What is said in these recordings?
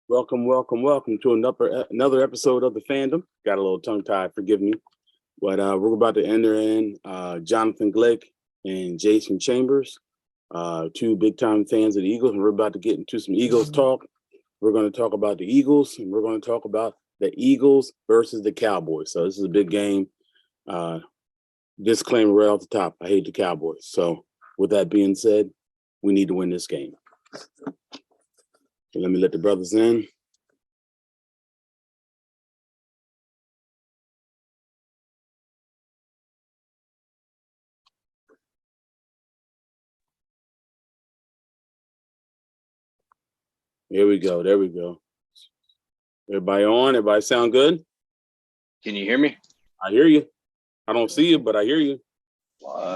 Welcome to another episode of the Phandom. Got a little tongue-tied, forgive me. But we're about to enter in Jonathan Glick and Jason Chambers, two big-time fans of the Eagles, and we're about to get into some Eagles talk. We're going to talk about the Eagles, and we're going to talk about the Eagles versus the Cowboys. So this is a big game. Disclaimer right off the top, I hate the Cowboys. So with that being said, we need to win this game. So let me let the brothers in. There we go. Everybody on? Everybody sound good? Can you hear me? I hear you. I don't see you, but I hear you.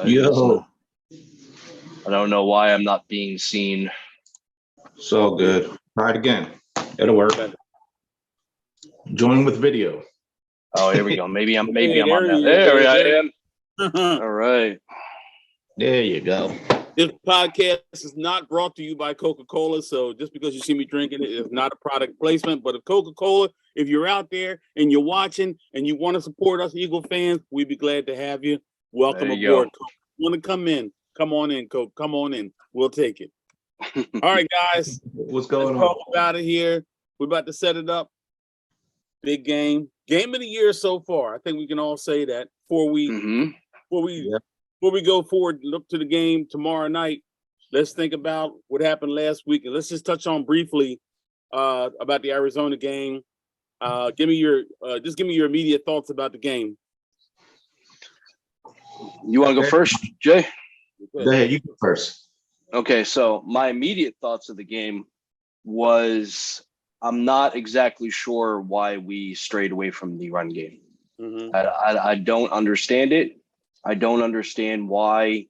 Yo. I don't know why I'm not being seen. So good. Try it again. It'll work. Join with video. Oh, here we go. Maybe I'm on now. There I am. All right. There you go. This podcast is not brought to you by Coca-Cola, so just because you see me drinking it is not a product placement. But if Coca-Cola, if you're out there and you're watching and you want to support us Eagle fans, we'd be glad to have you. Welcome aboard, Coke. Want to come in? Come on in, Coke. Come on in. We'll take it. All right, guys. What's going on? Talk about it here. We're about to set it up. Big game. Game of the year so far. I think we can all say that before we go forward, look to the game tomorrow night. Let's think about what happened last week, and let's just touch on briefly about the Arizona game. Give me your immediate thoughts about the game. You want to go first, Jay? Go ahead. You go first. Okay, so my immediate thoughts of the game was I'm not exactly sure why we strayed away from the run game. Mm-hmm. I don't understand it. I don't understand why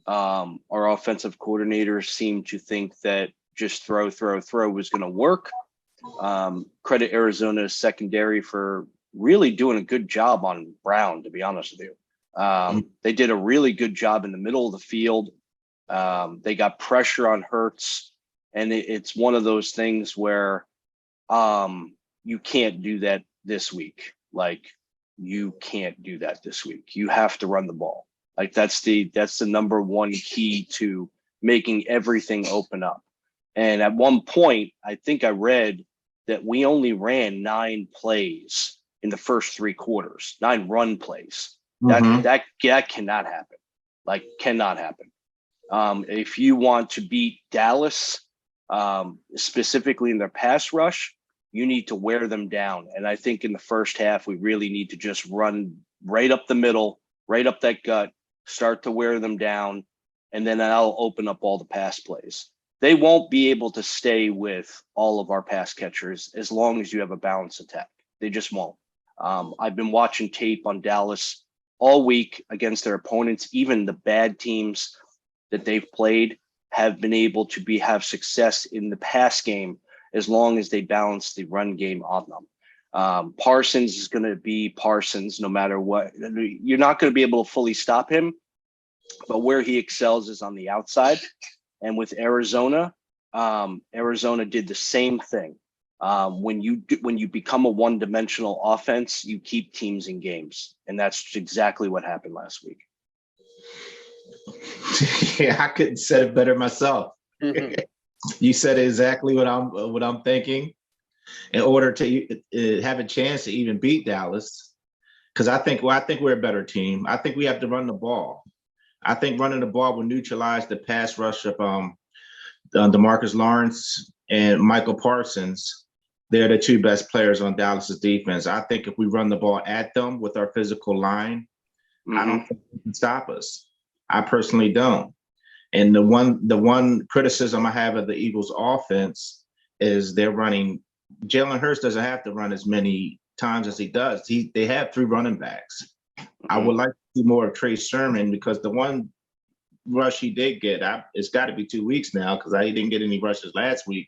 our offensive coordinators seem to think that just throw was going to work. Credit Arizona's secondary for really doing a good job on Brown, to be honest with you. They did a really good job in the middle of the field. They got pressure on Hurts, and it's one of those things where you can't do that this week. Like, you can't do that this week. You have to run the ball. Like, that's the number one key to making everything open up. And at one point, I think I read that we only ran 9 plays in the first 3 quarters, 9 run plays. That cannot happen. Like, cannot happen. If you want to beat Dallas, specifically in their pass rush, you need to wear them down. And I think in the first half, we really need to just run right up the middle, right up that gut, start to wear them down, and then I'll open up all the pass plays. They won't be able to stay with all of our pass catchers as long as you have a balanced attack. They just won't. I've been watching tape on Dallas all week against their opponents. Even the bad teams that they've played have been able to have success in the pass game as long as they balance the run game on them. Parsons is going to be Parsons no matter what. You're not going to be able to fully stop him, but where he excels is on the outside. And with Arizona, Arizona did the same thing. When you become a one-dimensional offense, you keep teams in games, and that's exactly what happened last week. Yeah, I couldn't say it better myself. You said exactly what I'm thinking. In order to have a chance to even beat Dallas, because I think we're a better team. I think we have to run the ball. I think running the ball will neutralize the pass rush of Demarcus Lawrence and Michael Parsons. They're the 2 best players on Dallas's defense. I think if we run the ball at them with our physical line, I don't think they can stop us. I personally don't. And the one criticism I have of the Eagles offense is they're running. Jalen Hurts doesn't have to run as many times as he does. They have 3 running backs. I would like to see more of Trey Sermon, because the one rush he did get, it's got to be 2 weeks now, because he didn't get any rushes last week.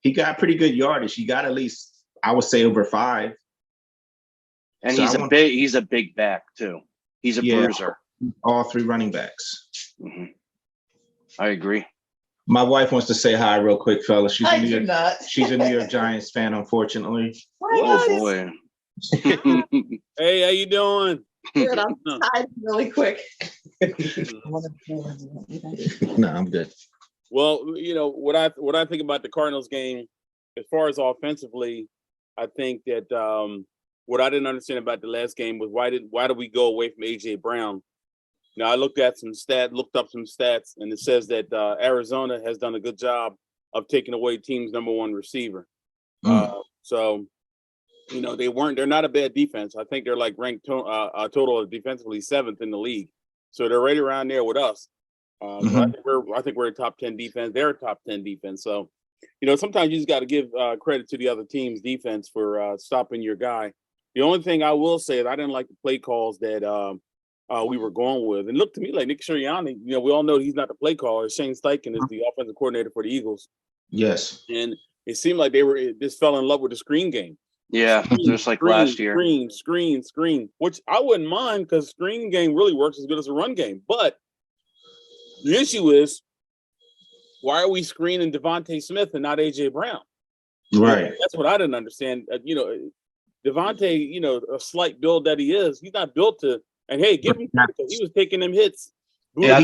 He got pretty good yardage. He got at least, I would say, over 5. And so he's a big back too. He's a bruiser. All 3 running backs. I agree. My wife wants to say hi real quick, fellas. She's I a New do York, not. she's a New York Giants fan, unfortunately. Oh boy. Hey, how you doing? Good, I'm tired really quick. No, I'm good. Well, you know what I think about the Cardinals game, as far as offensively, I think that what I didn't understand about the last game was why did we go away from AJ Brown? Now I looked up some stats, and it says that Arizona has done a good job of taking away team's number one receiver. So, you know, they're not a bad defense. I think they're like ranked a total of defensively 7th in the league. So they're right around there with us. So I think we're a top 10 defense. They're a top 10 defense. So, you know, sometimes you just got to give credit to the other team's defense for stopping your guy. The only thing I will say is I didn't like the play calls that we were going with. And look to me like Nick Sirianni, you know, we all know he's not the play caller. Shane Steichen is the offensive coordinator for the Eagles. Yes. And it seemed like they just fell in love with the screen game. Yeah, just like last year. Screen, which I wouldn't mind because screen game really works as good as a run game. But the issue is, why are we screening Devontae Smith and not AJ Brown? Right. That's what I didn't understand. You know, Devontae, you know, a slight build that he is, he's not built to. And hey, give him credit because he was taking them hits. Yeah,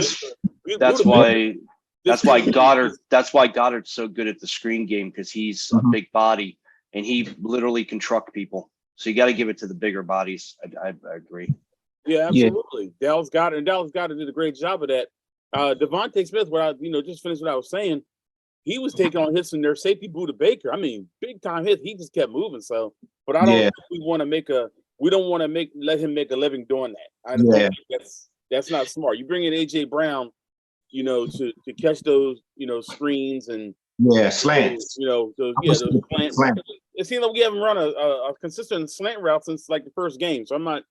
that's why Goddard's so good at the screen game, because he's a big body and he literally can truck people. So you got to give it to the bigger bodies. I agree. Yeah, absolutely. Yeah. Dallas Goddard did a great job of that. Devontae Smith, just finished what I was saying. He was taking on hits in their safety, Buda Baker. I mean, big time hits. He just kept moving. So, but I don't think we don't want to let him make a living doing that. I don't think that's not smart. You bring in AJ Brown, you know, to catch those, you know, screens and slants. You know, those slants. It seems like we haven't run a consistent slant route since like the first game. So I'm not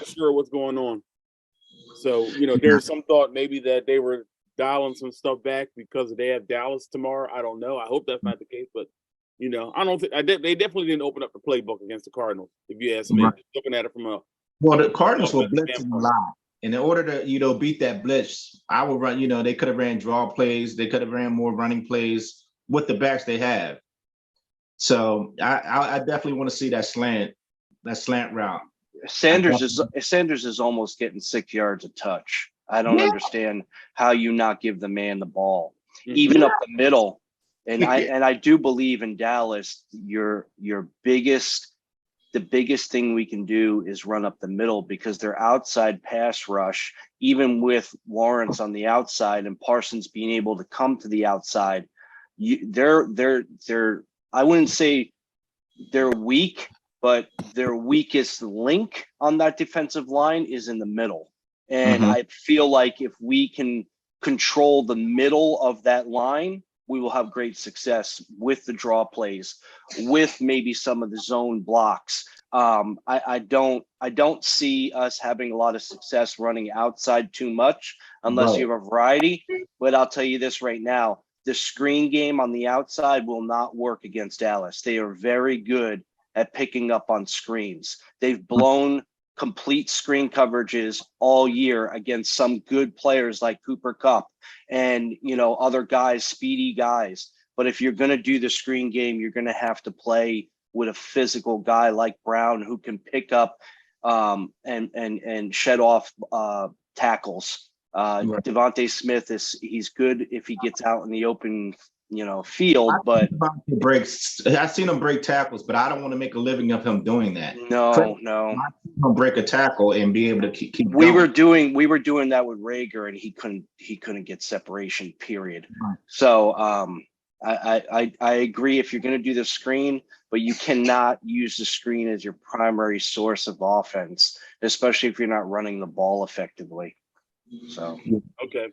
sure what's going on. So, you know, there's some thought maybe that they were dialing some stuff back because they have Dallas tomorrow. I don't know. I hope that's not the case, but you know, I don't think they definitely didn't open up the playbook against the Cardinals. If you ask me, looking at it from the Cardinals were blitzing a lot, and in order to beat that blitz, I would run. You know, they could have ran draw plays. They could have ran more running plays with the backs they have. So I definitely want to see that slant route. Sanders is almost getting 6 yards a touch. I don't understand how you not give the man the ball, even up the middle. And I do believe in Dallas, the biggest thing we can do is run up the middle, because their outside pass rush, even with Florence on the outside and Parsons being able to come to the outside, they're I wouldn't say they're weak, but their weakest link on that defensive line is in the middle. And I feel like if we can control the middle of that line, we will have great success with the draw plays, with maybe some of the zone blocks. I don't see us having a lot of success running outside too much unless you have a variety. But I'll tell you this right now, the screen game on the outside will not work against Dallas. They are very good at picking up on screens. They've blown complete screen coverages all year against some good players like Cooper Kupp and, you know, other guys, speedy guys. But if you're going to do the screen game, you're going to have to play with a physical guy like Brown, who can pick up and shed off tackles. Devontae Smith he's good if he gets out in the open, you know, field, but I've seen him break tackles, but I don't want to make a living of him doing that. No. He'll break a tackle and be able to keep we going. were doing that with Rager, and he couldn't get separation, period. So I agree, if you're going to do the screen, but you cannot use the screen as your primary source of offense, especially if you're not running the ball effectively. So okay.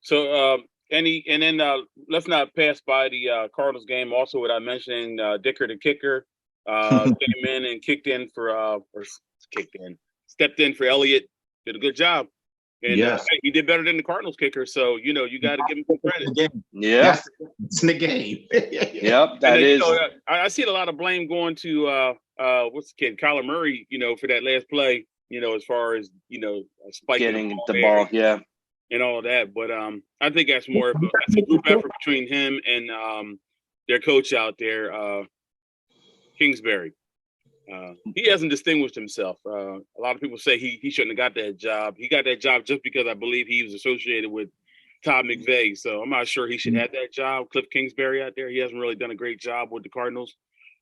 So let's not pass by the Cardinals game. Also, what I mentioned, Dicker the kicker came in and stepped in for Elliott. Did a good job. And he did better than the Cardinals kicker. So, you know, you got to give him some credit. Yeah. It's in the game. Yep, that is. You know, I see a lot of blame going to what's the kid, Kyler Murray, you know, for that last play, you know, as far as, you know, spiking getting the ball. Yeah. and all of that. But I think that's more of that's a group effort between him and their coach out there, Kingsbury. He hasn't distinguished himself. A lot of people say he shouldn't have got that job. He got that job just because I believe he was associated with Todd McVay. So I'm not sure he should have that job. Cliff Kingsbury out there, he hasn't really done a great job with the Cardinals.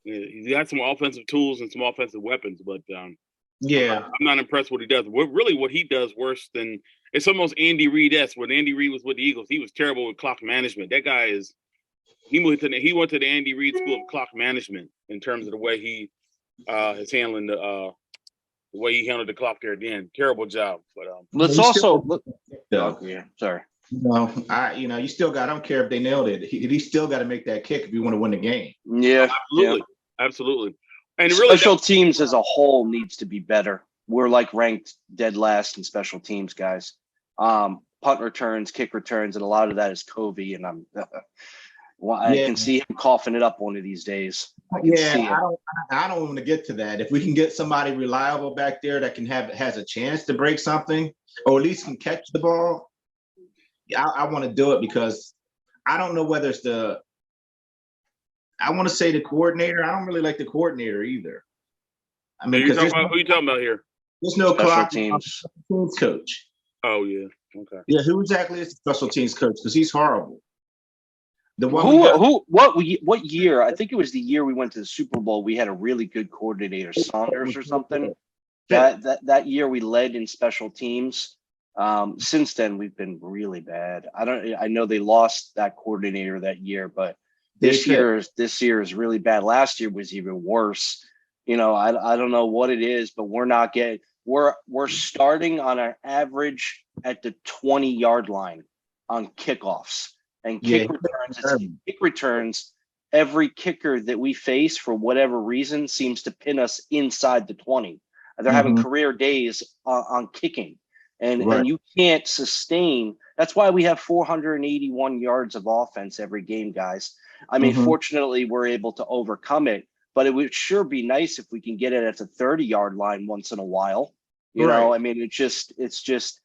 He's got some offensive tools and some offensive weapons, but I'm not impressed with what he does. What he does worse than it's almost Andy Reid-esque. When Andy Reid was with the Eagles, he was terrible with clock management. That guy he went to the Andy Reid School of Clock Management in terms of the way he is handling the way he handled the clock there at the end. Terrible job. But let's also look. Oh, yeah, sorry. You still got. I don't care if they nailed it. He still got to make that kick if you want to win the game. Yeah, absolutely. And really, special teams as a whole needs to be better. We're like ranked dead last in special teams, guys. Punt returns, kick returns, and a lot of that is Covey. And I can see him coughing it up one of these days. I don't want to get to that. If we can get somebody reliable back there that has a chance to break something, or at least can catch the ball, I want to do it because I don't know whether it's I want to say the coordinator. I don't really like the coordinator either. I mean, who are you talking about here? There's no special teams coach. Oh yeah, okay. Yeah, who exactly is the special teams coach? Because he's horrible. The one what year? I think it was the year we went to the Super Bowl. We had a really good coordinator, Saunders or something. That year we led in special teams. Since then we've been really bad. I know they lost that coordinator that year, but this year is really bad. Last year was even worse. I don't know what it is, but we're starting on an average at the 20-yard line on kickoffs and kick returns. Every kicker that we face for whatever reason seems to pin us inside the 20. They're having career days on kicking. And you can't sustain. That's why we have 481 yards of offense every game, guys. I mean, fortunately, we're able to overcome it, but it would sure be nice if we can get it at the 30-yard line once in a while. You know, I mean, it's just,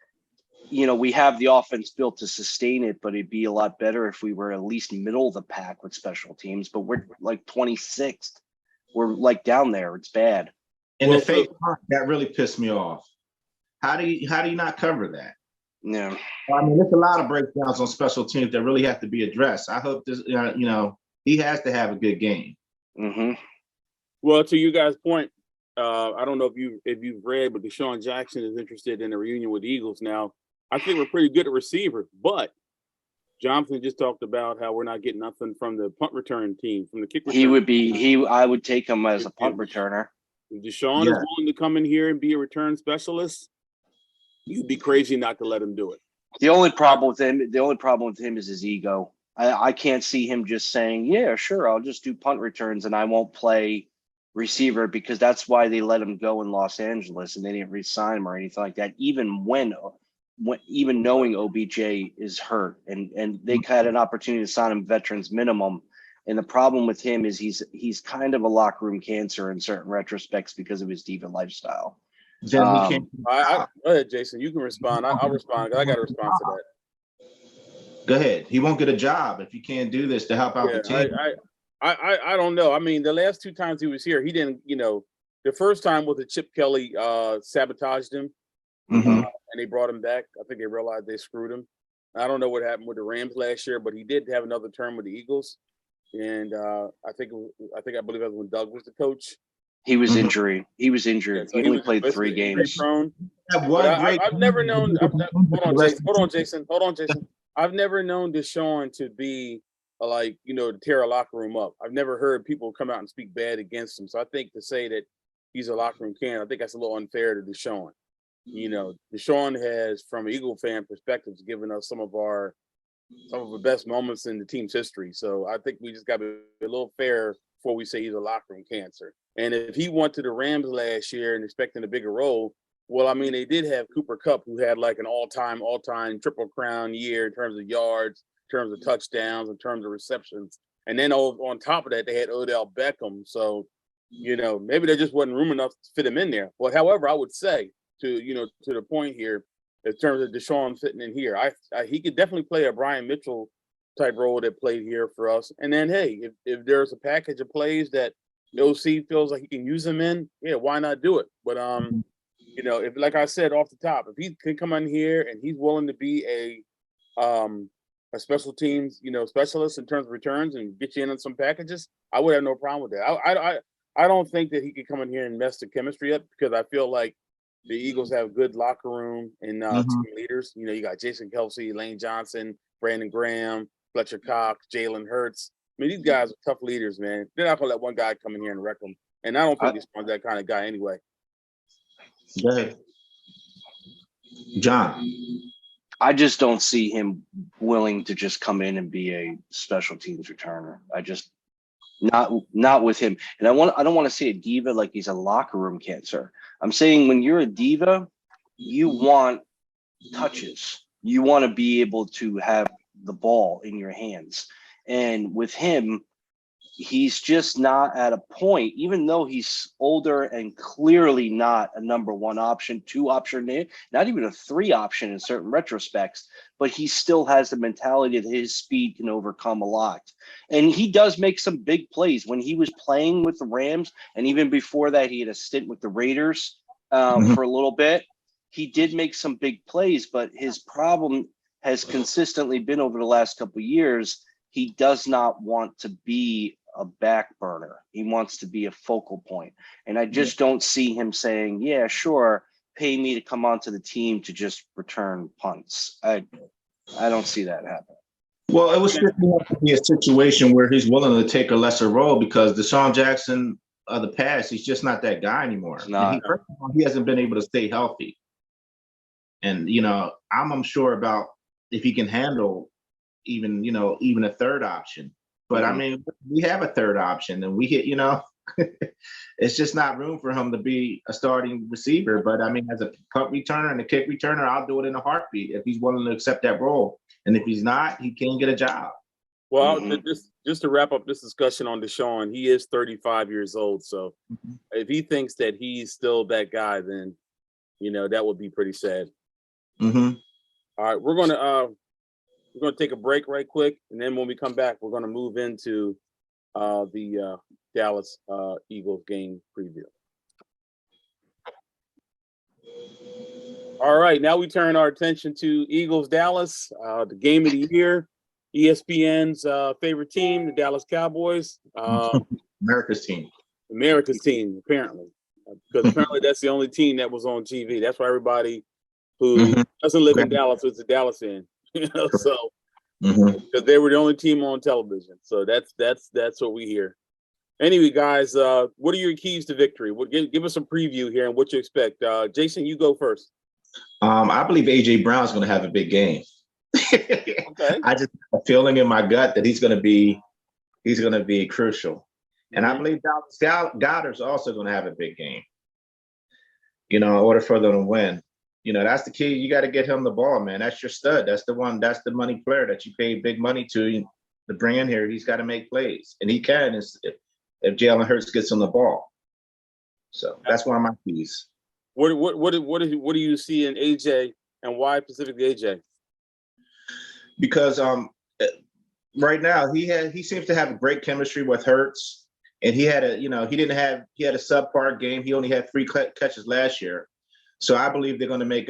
we have the offense built to sustain it, but it'd be a lot better if we were at least middle of the pack with special teams, but we're like 26th. We're like down there. It's bad. And the fake punt, that really pissed me off. How do you not cover that? Yeah. I mean, there's a lot of breakdowns on special teams that really have to be addressed. I hope this, he has to have a good game. Mm-hmm. Well, to you guys' point, I don't know if you've read, but Deshaun Jackson is interested in a reunion with the Eagles. Now, I think we're pretty good at receiver, but Jonathan just talked about how we're not getting nothing from the punt return team, from the kick return. I would take him as a punt returner. If Deshaun is willing to come in here and be a return specialist, you'd be crazy not to let him do it. The only problem with him is his ego. I can't see him just saying, yeah, sure, I'll just do punt returns and I won't play receiver, because that's why they let him go in Los Angeles and they didn't re-sign him or anything like that, even knowing OBJ is hurt, and they had an opportunity to sign him veterans minimum. And the problem with him is he's kind of a locker room cancer in certain retrospects because of his diva lifestyle. Then he can't. Go ahead, Jason. You can respond. I'll respond. I got to respond to that. Go ahead. He won't get a job if he can't do this to help out the team. I don't know. I mean, the last two times he was here, he didn't. The first time was Chip Kelly sabotaged him, and they brought him back. I think they realized they screwed him. I don't know what happened with the Rams last year, but he did have another term with the Eagles, and I believe that was when Doug was the coach. He was injured. He was injured. Yeah, so he only played 3 games. I've never known. Hold on, Jason. I've never known Deshaun to be to tear a locker room up. I've never heard people come out and speak bad against him. So I think to say that he's a locker room can, I think that's a little unfair to Deshaun. Deshaun has, from an Eagle fan perspective, given us some of the best moments in the team's history. So I think we just got to be a little fair before we say he's a locker room cancer. And if he went to the Rams last year and expecting a bigger role, well, I mean, they did have Cooper Kupp, who had like an all-time Triple Crown year in terms of yards, in terms of touchdowns, in terms of receptions. And then on top of that, they had Odell Beckham. So, maybe there just wasn't room enough to fit him in there. But however, I would say to the point here, in terms of Deshaun fitting in here. He could definitely play a Brian Mitchell type role that played here for us. And then, hey, if there's a package of plays that OC feels like he can use them in, yeah, why not do it? But if, like I said off the top, if he can come in here and he's willing to be a special teams, specialist in terms of returns and get you in on some packages, I would have no problem with that. I don't think that he could come in here and mess the chemistry up, because I feel like the Eagles have good locker room and team leaders. You got Jason Kelsey, Lane Johnson, Brandon Graham, Fletcher Cox, Jalen Hurts. I mean, these guys are tough leaders, man. They're not going to let one guy come in here and wreck them. And I don't think Deshaun's that kind of guy anyway. Go ahead. John. I just don't see him willing to just come in and be a special teams returner. I just not with him. And I don't want to say a diva like he's a locker room cancer. I'm saying when you're a diva, you want touches. You want to be able to have the ball in your hands. And with him, he's just not at a point, even though he's older and clearly not a number one option, 2 option, not even a 3 option in certain retrospects, but he still has the mentality that his speed can overcome a lot. And he does make some big plays when he was playing with the Rams. And even before that, he had a stint with the Raiders for a little bit. He did make some big plays, but his problem has consistently been over the last couple of years. He does not want to be a back burner. He wants to be a focal point. And I just don't see him saying, yeah, sure, pay me to come onto the team to just return punts. I don't see that happen. Well, it was going to be a situation where he's willing to take a lesser role, because Deshaun Jackson of the past, he's just not that guy anymore. He hasn't been able to stay healthy. And, I'm unsure about if he can handle even a third option. But I mean, we have a third option, and we hit, it's just not room for him to be a starting receiver. But I mean, as a punt returner and a kick returner, I'll do it in a heartbeat if he's willing to accept that role. And if he's not, he can't get a job. Well, just to wrap up this discussion on Deshaun, he is 35 years old. So if he thinks that he's still that guy, then, that would be pretty sad. Mm-hmm. All right, we're going to take a break right quick, and then when we come back, we're going to move into the Dallas Eagles game preview. All right, now we turn our attention to Eagles-Dallas, the game of the year, ESPN's favorite team, the Dallas Cowboys. America's team. America's team, apparently, because apparently that's the only team that was on TV. That's why everybody who doesn't live in Dallas is a Dallas fan. So because they were the only team on television. So that's what we hear. Anyway, guys, what are your keys to victory? Give us a preview here and what you expect. Jason, you go first. I believe AJ Brown's going to have a big game. Okay. I just have a feeling in my gut that he's going to be crucial. And I believe Dallas Goddard's also going to have a big game. In order for them to win. That's the key. You got to get him the ball, man. That's your stud. That's the one. That's the money player that you paid big money to bring in here. He's got to make plays, and he can if Jalen Hurts gets him the ball. So that's one of my keys. What do you see in AJ, and why specifically AJ? Because right now he seems to have a great chemistry with Hurts, and he had a subpar game. He only had 3 catches last year. So I believe they're going to make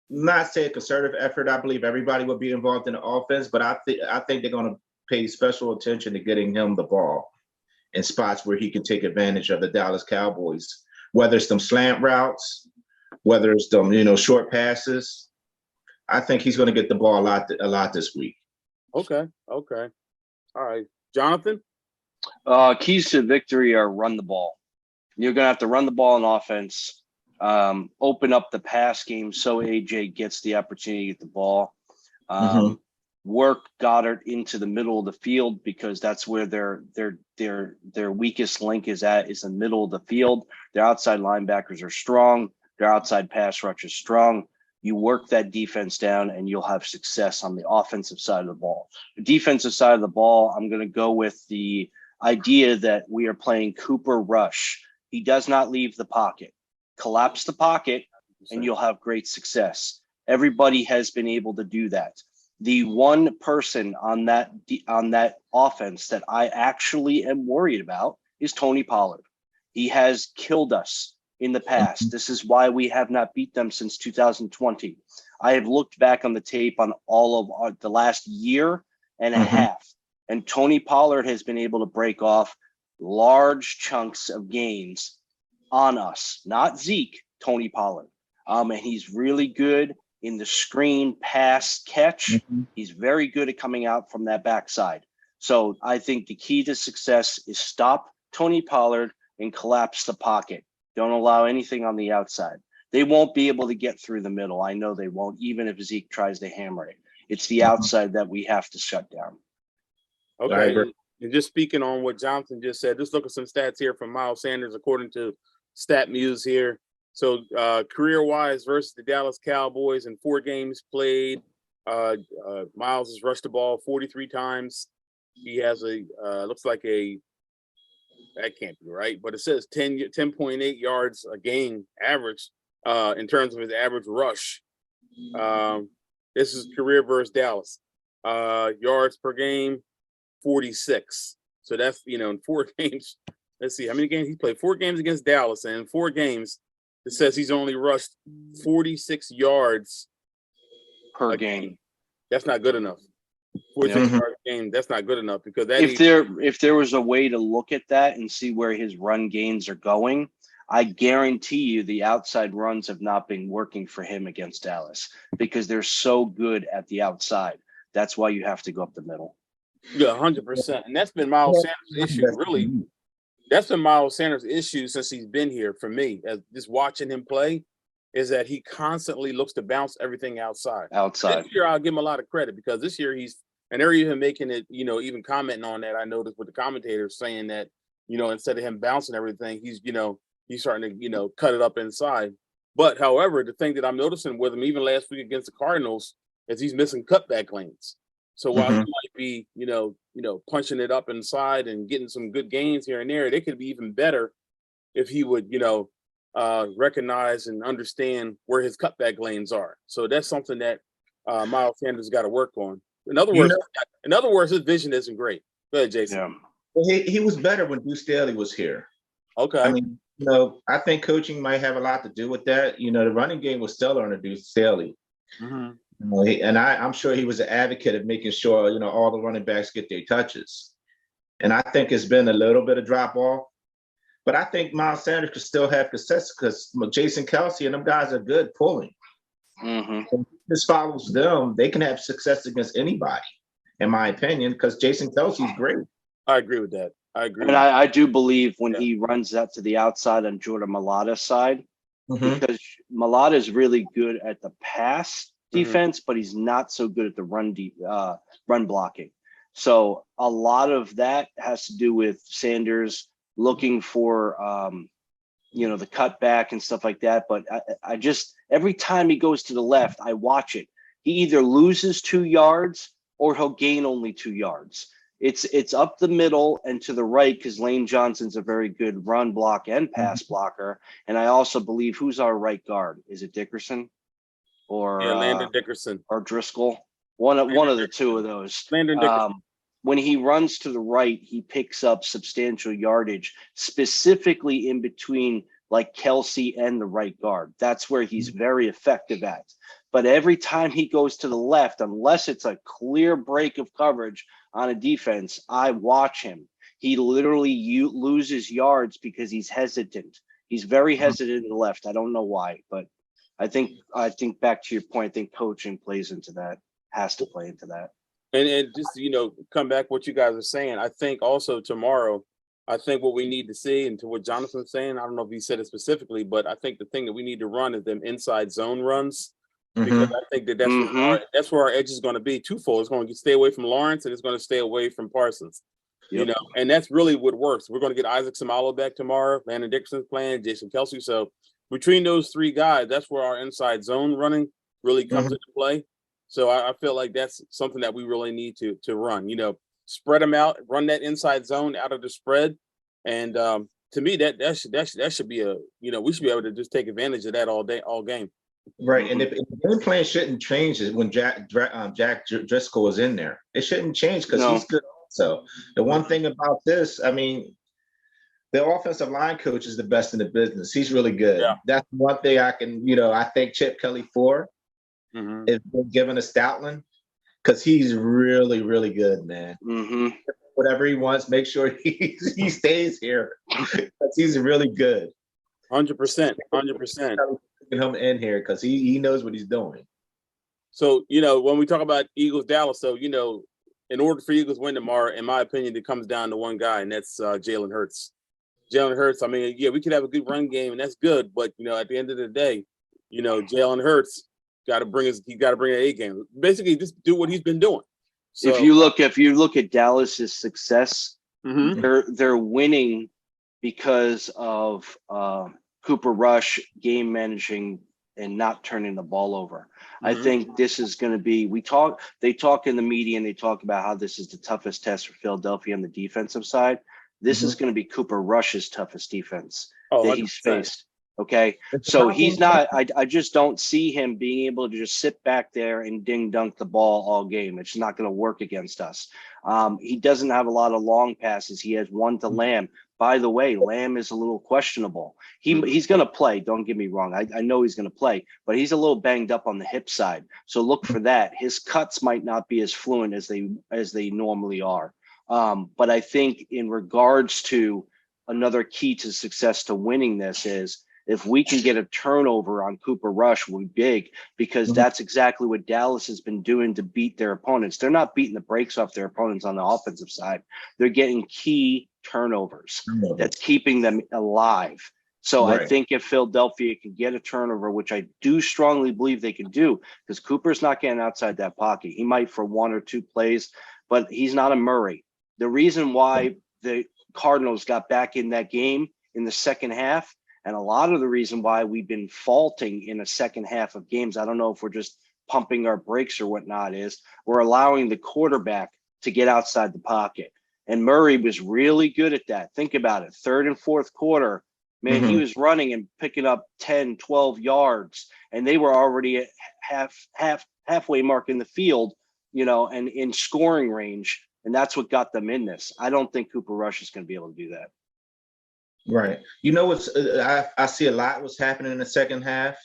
not say a concerted effort. I believe everybody will be involved in the offense, but I think they're going to pay special attention to getting him the ball in spots where he can take advantage of the Dallas Cowboys, whether it's them slant routes, whether it's them, short passes. I think he's going to get the ball a lot this week. Okay. All right. Jonathan? Keys to victory are run the ball. You're going to have to run the ball in offense. Open up the pass game so AJ gets the opportunity to get the ball. Work Goddard into the middle of the field, because that's where their weakest link is the middle of the field. Their outside linebackers are strong. Their outside pass rush is strong. You work that defense down and you'll have success on the offensive side of the ball. The defensive side of the ball, I'm going to go with the idea that we are playing Cooper Rush. He does not leave the pocket. Collapse the pocket and you'll have great success. Everybody has been able to do that. The one person on that offense that I actually am worried about is Tony Pollard. He has killed us in the past. This is why we have not beat them since 2020. I have looked back on the tape on all of the last year and a half, and Tony Pollard has been able to break off large chunks of gains on us, not Zeke, Tony Pollard. And he's really good in the screen pass catch. He's very good at coming out from that backside. So I think the key to success is stop Tony Pollard and collapse the pocket. Don't allow anything on the outside. They won't be able to get through the middle. I know they won't, even if Zeke tries to hammer it. It's the outside that we have to shut down. Okay. And just speaking on what Jonathan just said, just look at some stats here from Miles Sanders, according to StatMuse here. So career-wise versus the Dallas Cowboys in 4 games played, Miles has rushed the ball 43 times. He has looks like that can't be right, but it says 10.8 yards a game average in terms of his average rush. This is career versus Dallas. Yards per game, 46. So that's, in 4 games. Let's see how many games he played. 4 games against Dallas, and in 4 games, it says he's only rushed 46 yards per game. That's not good enough. 46 yards a game, that's not good enough, because that if there was a way to look at that and see where his run gains are going, I guarantee you the outside runs have not been working for him against Dallas, because they're so good at the outside. That's why you have to go up the middle. Yeah, 100%. And that's been Miles Sanders' issue, really. That's been Miles Sanders' issue since he's been here for me, as just watching him play, is that he constantly looks to bounce everything outside. This year, I'll give him a lot of credit, because this year and they're even making it, even commenting on that. I noticed with the commentators saying that, instead of him bouncing everything, he's starting to, cut it up inside. But however, the thing that I'm noticing with him, even last week against the Cardinals, is he's missing cutback lanes. So while he might be, punching it up inside and getting some good gains here and there, they could be even better if he would, recognize and understand where his cutback lanes are. So that's something that Miles Sanders got to work on. In other words, his vision isn't great. Go ahead, Jason. Yeah. Well, he was better when Deuce Staley was here. Okay. I mean, I think coaching might have a lot to do with that. The running game was stellar under Deuce Staley. I'm sure he was an advocate of making sure, all the running backs get their touches. And I think it's been a little bit of drop off. But I think Miles Sanders could still have success, because Jason Kelsey and them guys are good pulling. If this follows them, they can have success against anybody, in my opinion, because Jason Kelsey's great. I agree with that. I do believe when he runs that to the outside on Jordan Mailata's side, because Mailata is really good at the pass defense, but he's not so good at the run blocking. So a lot of that has to do with Sanders looking for the cutback and stuff like that. But I just, every time he goes to the left, I watch it. He either loses 2 yards or he'll gain only 2 yards. It's up the middle and to the right, because Lane Johnson's a very good run block and pass blocker. And I also believe, who's our right guard? Is it Dickerson? Or Landon Dickerson or Driscoll, one of the two of those. Landon Dickerson. When he runs to the right, he picks up substantial yardage, specifically in between like Kelsey and the right guard. That's where he's very effective at. But every time he goes to the left, unless it's a clear break of coverage on a defense, I watch him. He literally loses yards because he's hesitant. He's very hesitant to the left. I don't know why, but I think back to your point, I think coaching plays into that, has to play into that. And just, come back what you guys are saying. I think also tomorrow, I think what we need to see, and to what Jonathan's saying, I don't know if he said it specifically, but I think the thing that we need to run is them inside zone runs, because I think that's where our edge is going to be twofold. It's going to stay away from Lawrence, and it's going to stay away from Parsons. And that's really what works. We're going to get Isaac Samalo back tomorrow. Landon Dickerson's playing, Jason Kelsey. So between those 3 guys, that's where our inside zone running really comes into play. So I feel like that's something that we really need to run. Spread them out, run that inside zone out of the spread, and to me that should be we should be able to just take advantage of that all game. Right, and if the game plan shouldn't change it when Jack Driscoll is in there. It shouldn't change because No. he's good also. The one thing about this, I mean, the offensive line coach is the best in the business. He's really good. Yeah. That's one thing I can, I thank Chip Kelly for is giving a Stoutland because he's really, really good, man. Whatever he wants, make sure he stays here because he's really good. 100%. 100%. Him in here because he knows what he's doing. So, when we talk about Eagles Dallas, so, in order for Eagles to win tomorrow, in my opinion, it comes down to one guy, and that's Jalen Hurts. Jalen Hurts, I mean, yeah, we could have a good run game, and that's good, but, at the end of the day, Jalen Hurts he got to bring an A game. Basically, just do what he's been doing. So, if you look at Dallas's success, they're winning because of Cooper Rush game managing and not turning the ball over. I think this is going to be, they talk in the media and they talk about how this is the toughest test for Philadelphia on the defensive side. This is going to be Cooper Rush's toughest defense that he's faced. Okay. So he's not, I just don't see him being able to just sit back there and ding dunk the ball all game. It's not going to work against us. He doesn't have a lot of long passes. He has one to Lamb. By the way, Lamb is a little questionable. He's going to play. Don't get me wrong. I know he's going to play, but he's a little banged up on the hip side. So look for that. His cuts might not be as fluent as they normally are. But I think in regards to another key to success to winning this is if we can get a turnover on Cooper Rush, we're big because that's exactly what Dallas has been doing to beat their opponents. They're not beating the brakes off their opponents on the offensive side. They're getting key turnovers that's keeping them alive. So I think if Philadelphia can get a turnover, which I do strongly believe they can do, because Cooper's not getting outside that pocket. He might for one or two plays, but he's not a Murray. The reason why the Cardinals got back in that game in the second half, and a lot of the reason why we've been faulting in the second half of games, I don't know if we're just pumping our brakes or whatnot, is we're allowing the quarterback to get outside the pocket. And Murray was really good at that. Think about it. Third and fourth quarter, man, he was running and picking up 10, 12 yards, and they were already at halfway mark in the field, and in scoring range. And that's what got them in this. I don't think Cooper Rush is going to be able to do that. Right. What's I see a lot what's happening in the second half.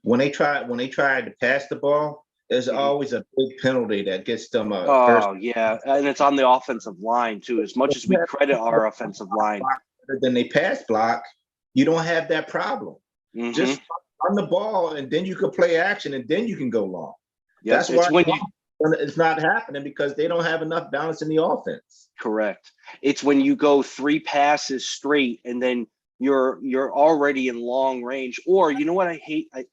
When they try to pass the ball, there's always a big penalty that gets them first. Yeah. And it's on the offensive line too. As much as we credit our offensive line. Then they pass block, you don't have that problem. Just run the ball and then you can play action and then you can go long. Yes, that's why it's not happening because they don't have enough balance in the offense. Correct. It's when you go three passes straight and then you're already in long range. Or you know what I hate? I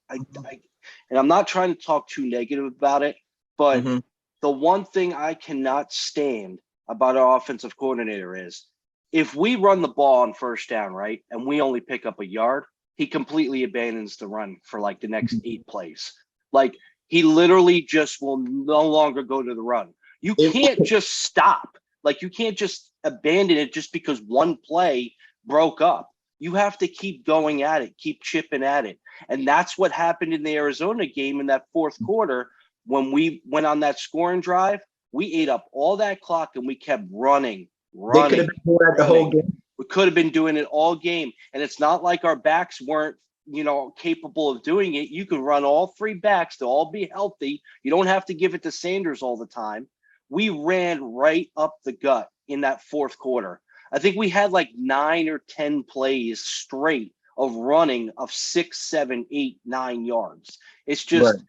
and I'm not trying to talk too negative about it, but the one thing I cannot stand about our offensive coordinator is if we run the ball on first down, right, and we only pick up a yard, he completely abandons the run for like the next 8 plays. Like he literally just will no longer go to the run. You can't just stop. Like you can't just abandon it just because one play broke up. You have to keep going at it, keep chipping at it. And that's what happened in the Arizona game in that fourth quarter. When we went on that scoring drive, we ate up all that clock and we kept running. They could have been doing that the whole game. We could have been doing it all game. And it's not like our backs weren't, capable of doing it. You can run all 3 backs. They'll all be healthy. You don't have to give it to Sanders all the time. We ran right up the gut in that fourth quarter. I think we had like 9 or 10 plays straight of running of 6, 7, 8, 9 yards. It's just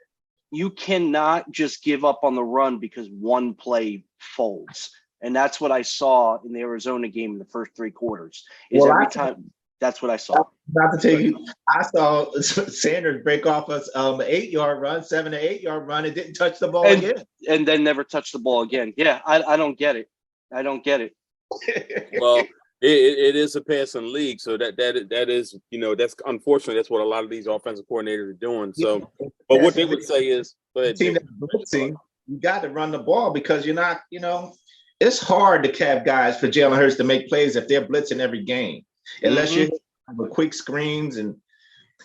you cannot just give up on the run because one play folds. And that's what I saw in the Arizona game in the first 3 quarters. That's what I saw. Not to tell you, I saw Sanders break off an 8-yard run, 7 to 8 yard run, and didn't touch the ball again. And then never touched the ball again. Yeah, I don't get it. I don't get it. Well, it is a passing league, so that is that's unfortunately that's what a lot of these offensive coordinators are doing. So, but what they would say is, team that's blitzing, you got to run the ball because you're not, it's hard to have guys for Jalen Hurts to make plays if they're blitzing every game, unless you have quick screens and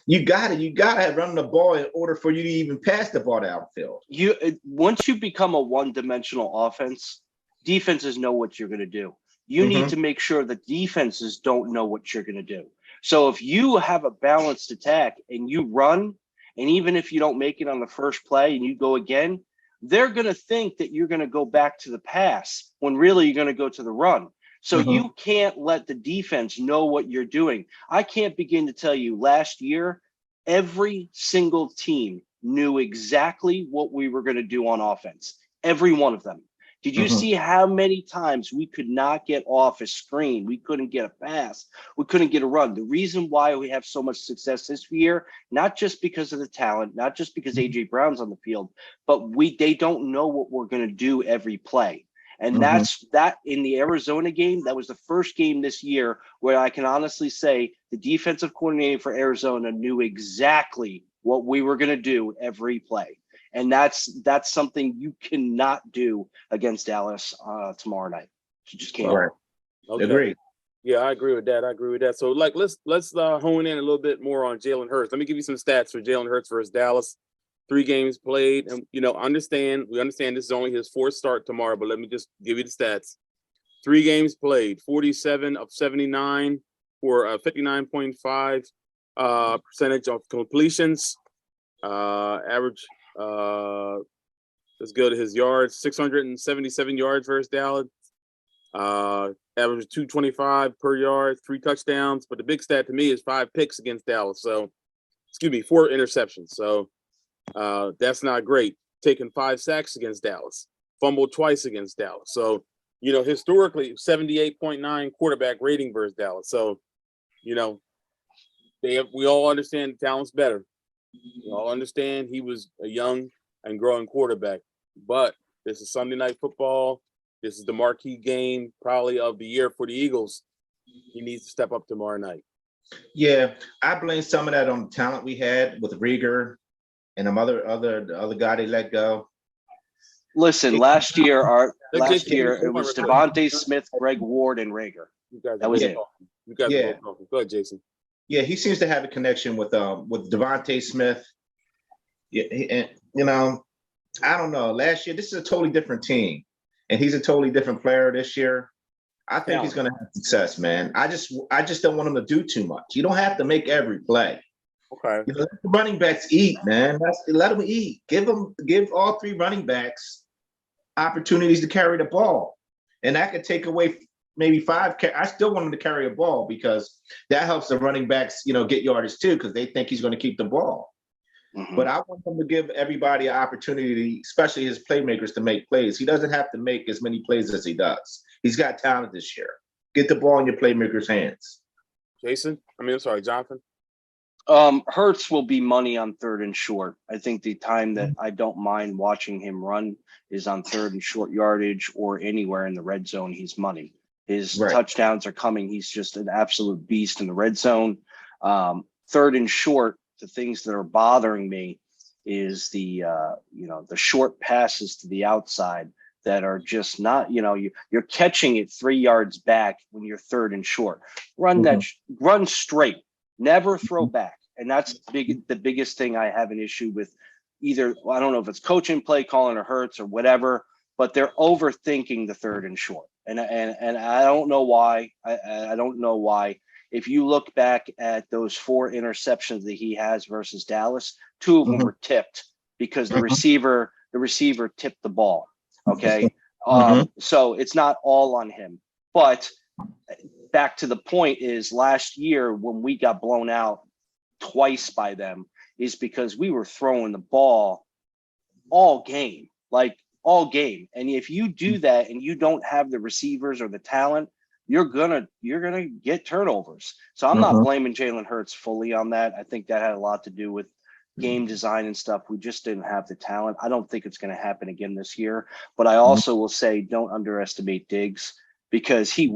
You gotta run the ball in order for you to even pass the ball downfield. Once you become a one-dimensional offense, defenses know what you're going to do. You need to make sure that defenses don't know what you're going to do. So if you have a balanced attack and you run, and even if you don't make it on the first play and you go again, they're going to think that you're going to go back to the pass when really you're going to go to the run. So you can't let the defense know what you're doing. I can't begin to tell you, last year, every single team knew exactly what we were going to do on offense. Every one of them. Did you see how many times we could not get off a screen? We couldn't get a pass. We couldn't get a run. The reason why we have so much success this year, not just because of the talent, not just because A.J. Brown's on the field, but they don't know what we're going to do every play. And that's that in the Arizona game. That was the first game this year where I can honestly say the defensive coordinator for Arizona knew exactly what we were going to do every play. And that's something you cannot do against Dallas tomorrow night. You just can't. Right. Okay. Agree. Yeah, I agree with that. So let's hone in a little bit more on Jalen Hurts. Let me give you some stats for Jalen Hurts versus Dallas. 3 games played, and we understand this is only his 4th start tomorrow, but let me just give you the stats. 3 games played, 47 of 79 for 59.5 percentage of completions. Average let's go to his yards, 677 yards versus Dallas. Average 225 per yard, 3 touchdowns. But the big stat to me is 5 picks against Dallas. So 4 interceptions. So that's not great. Taking 5 sacks against Dallas, fumbled twice against Dallas. So, historically 78.9 quarterback rating versus Dallas. So, we all understand the talent's better. We all understand he was a young and growing quarterback, but this is Sunday Night Football. This is the marquee game probably of the year for the Eagles. He needs to step up tomorrow night. Yeah, I blame some of that on the talent we had with Rieger and the other guy they let go. Listen, last year it was Devontae Smith, Greg Ward, and Rager. That was it. You guys are both talking. Go ahead, Jason. Yeah, he seems to have a connection with Devontae Smith. Yeah, and I don't know. Last year, this is a totally different team, and he's a totally different player this year. I think he's going to have success, man. I just don't want him to do too much. You don't have to make every play. Okay. Let the running backs eat, man. Let them eat. Give all 3 running backs opportunities to carry the ball, and that could take away maybe 5. I still want him to carry a ball because that helps the running backs, get yardage too, because they think he's going to keep the ball. But I want him to give everybody an opportunity, especially his playmakers, to make plays. He doesn't have to make as many plays as he does. He's got talent this year. Get the ball in your playmakers' hands. Jonathan. Hurts will be money on 3rd and short. I think the time that I don't mind watching him run is on 3rd and short yardage or anywhere in the red zone. He's money. His touchdowns are coming. He's just an absolute beast in the red zone. 3rd and short, the things that are bothering me is the short passes to the outside that are just not, you're catching it 3 yards back when you're 3rd and short. Run straight, never throw back. And that's the biggest thing I have an issue with. Either, I don't know if it's coaching, play calling, or Hurts or whatever, but they're overthinking the 3rd and short. And I don't know why. I don't know why. If you look back at those 4 interceptions that he has versus Dallas, 2 of them were tipped because the receiver tipped the ball. Okay. So it's not all on him. But back to the point is last year when we got blown out twice by them is because we were throwing the ball all game. And if you do that and you don't have the receivers or the talent, you're gonna get turnovers. So I'm not blaming Jalen Hurts fully on that. I think that had a lot to do with game design and stuff. We just didn't have the talent. I don't think it's going to happen again this year. But I also will say don't underestimate Diggs because he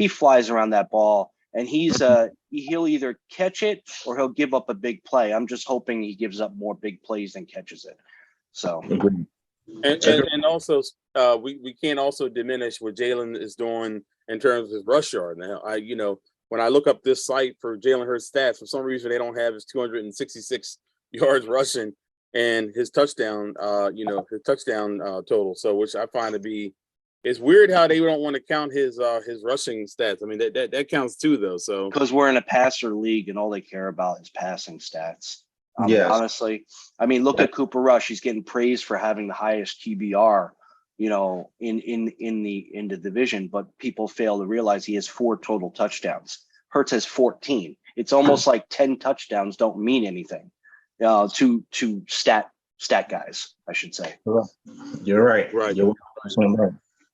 flies around that ball and he'll either catch it or he'll give up a big play. I'm just hoping he gives up more big plays than catches it. So. And also, we can't also diminish what Jalen is doing in terms of his rush yard. Now, when I look up this site for Jalen Hurts stats, for some reason they don't have his 266 yards rushing and his touchdown, total. So, which I find to be, it's weird how they don't want to count his rushing stats. I mean, that counts too, though. So because we're in a passer league and all they care about is passing stats. Yes. Honestly, I mean, look at Cooper Rush. He's getting praised for having the highest QBR, in the division, but people fail to realize he has 4 total touchdowns. Hurts has 14. It's almost like 10 touchdowns don't mean anything to stat guys, I should say. You're right. Right. You're 100% right.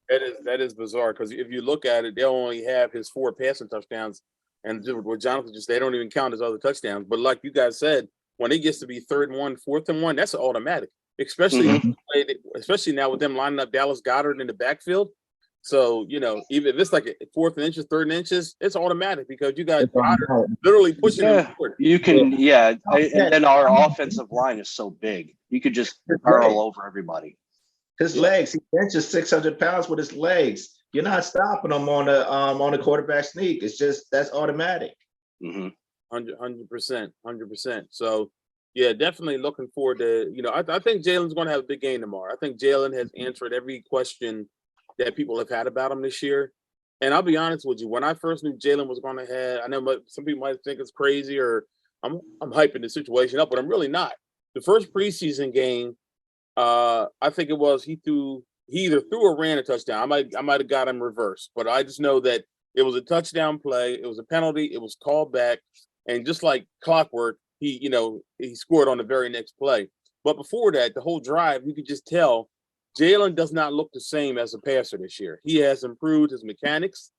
that is bizarre, because if you look at it, they'll only have his 4 passing touchdowns, and what Jonathan just, they don't even count his other touchdowns. But like you guys said, when it gets to be 3rd and 1, 4th and 1, that's automatic. Especially now with them lining up Dallas Goedert in the backfield. So, even if it's like a 4th and inches, 3rd and inches, it's automatic because you got Goedert literally pushing him forward. You can, and then our offensive line is so big. You could just barrel over everybody. His legs, he benches 600 pounds with his legs. You're not stopping him on the quarterback sneak. It's just, that's automatic. 100%. So, yeah, definitely looking forward to, I think Jalen's going to have a big game tomorrow. I think Jalen has answered every question that people have had about him this year. And I'll be honest with you, when I first knew Jalen was going to have, I know some people might think it's crazy or I'm hyping the situation up, but I'm really not. The first preseason game, I think it was he either threw or ran a touchdown. I might have got him reversed, but I just know that it was a touchdown play. It was a penalty. It was called back. And just like clockwork, he scored on the very next play. But before that, the whole drive, you could just tell Jalen does not look the same as a passer this year. He has improved his mechanics.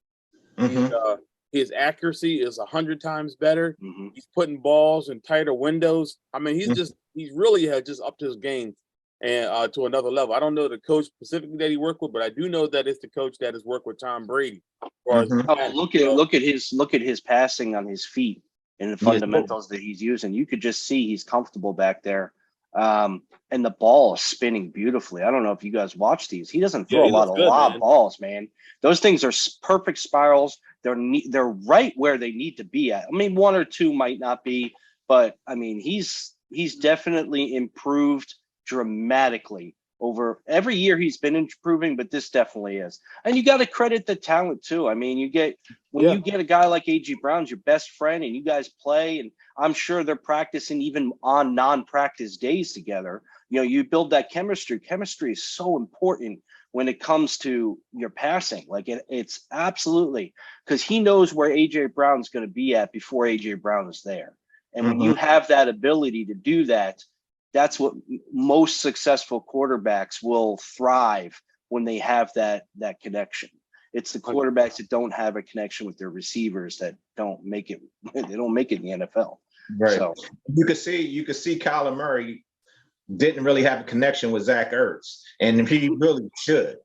His accuracy is 100 times better. He's putting balls in tighter windows. I mean, he's really had just upped his game and to another level. I don't know the coach specifically that he worked with, but I do know that it's the coach that has worked with Tom Brady. Look at his passing on his feet and the fundamentals that he's using. You could just see he's comfortable back there. And the ball is spinning beautifully. I don't know if you guys watch these. He doesn't throw a lot of lob balls, man. Those things are perfect spirals. They're right where they need to be at. I mean, 1 or 2 might not be, but I mean, he's definitely improved dramatically over every year. He's been improving, but this definitely is. And you got to credit the talent too. I mean, you get a guy like AJ Brown's your best friend and you guys play, and I'm sure they're practicing even on non-practice days together. You build that chemistry. Chemistry is so important when it comes to your passing. Like it's absolutely, because he knows where AJ Brown's going to be at before AJ Brown is there. And when you have that ability to do that, that's what most successful quarterbacks will thrive when they have that connection. It's the quarterbacks that don't have a connection with their receivers that don't make it. They don't make it in the NFL. Right. So you could see Kyler Murray didn't really have a connection with Zach Ertz, and he really should.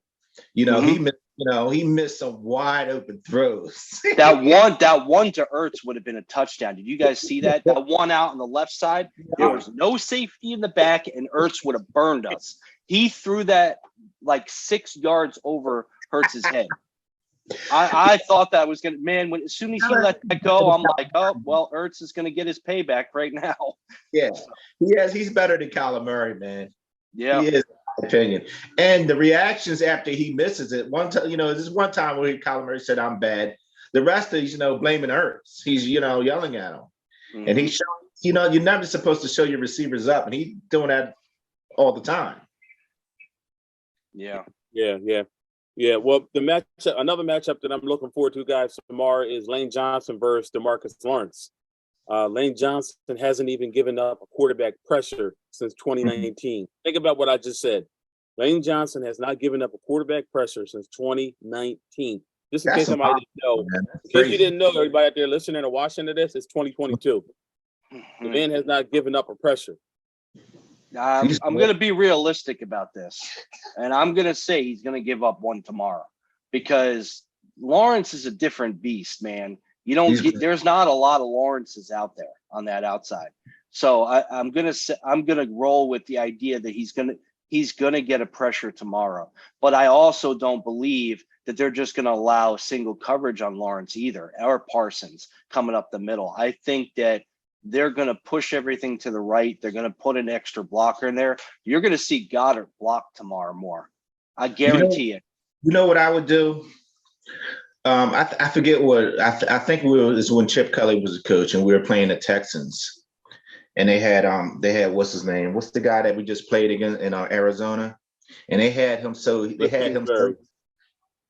He missed some wide open throws. that one to Ertz would have been a touchdown. Did you guys see that? That one out on the left side, there was no safety in the back, and Ertz would have burned us. He threw that like 6 yards over Ertz's head. I thought that was gonna, man. As soon as he let that go, I'm like, oh well, Ertz is gonna get his payback right now. Yeah, he's better than Kyler Murray, man. Yeah, he is, in my opinion. And the reactions after he misses it, one time, this one time where Kyler Murray said, "I'm bad." The rest is, blaming Ertz. He's, yelling at him, and he showed, you're never supposed to show your receivers up, and he's doing that all the time. Yeah. Yeah, well, another matchup that I'm looking forward to, guys, tomorrow is Lane Johnson versus Demarcus Florence. Lane Johnson hasn't even given up a quarterback pressure since 2019. Think about what I just said. Lane Johnson has not given up a quarterback pressure since 2019. Just in case somebody didn't know. In case you didn't know, everybody out there listening or watching to this, it's 2022. The man has not given up a pressure. I'm going to be realistic about this, and I'm going to say he's going to give up one tomorrow because Lawrence is a different beast, man. There's not a lot of Lawrences out there on that outside. So I'm going to roll with the idea that he's going to get a pressure tomorrow. But I also don't believe that they're just going to allow single coverage on Lawrence either, or Parsons coming up the middle. I think that they're going to push everything to the right. They're going to put an extra blocker in there. You're going to see Goddard block tomorrow more. I guarantee it. You know what I would do? I forget what I think it's when Chip Kelly was a coach and we were playing the Texans, and they had what's his name? What's the guy that we just played against in Arizona? And they had him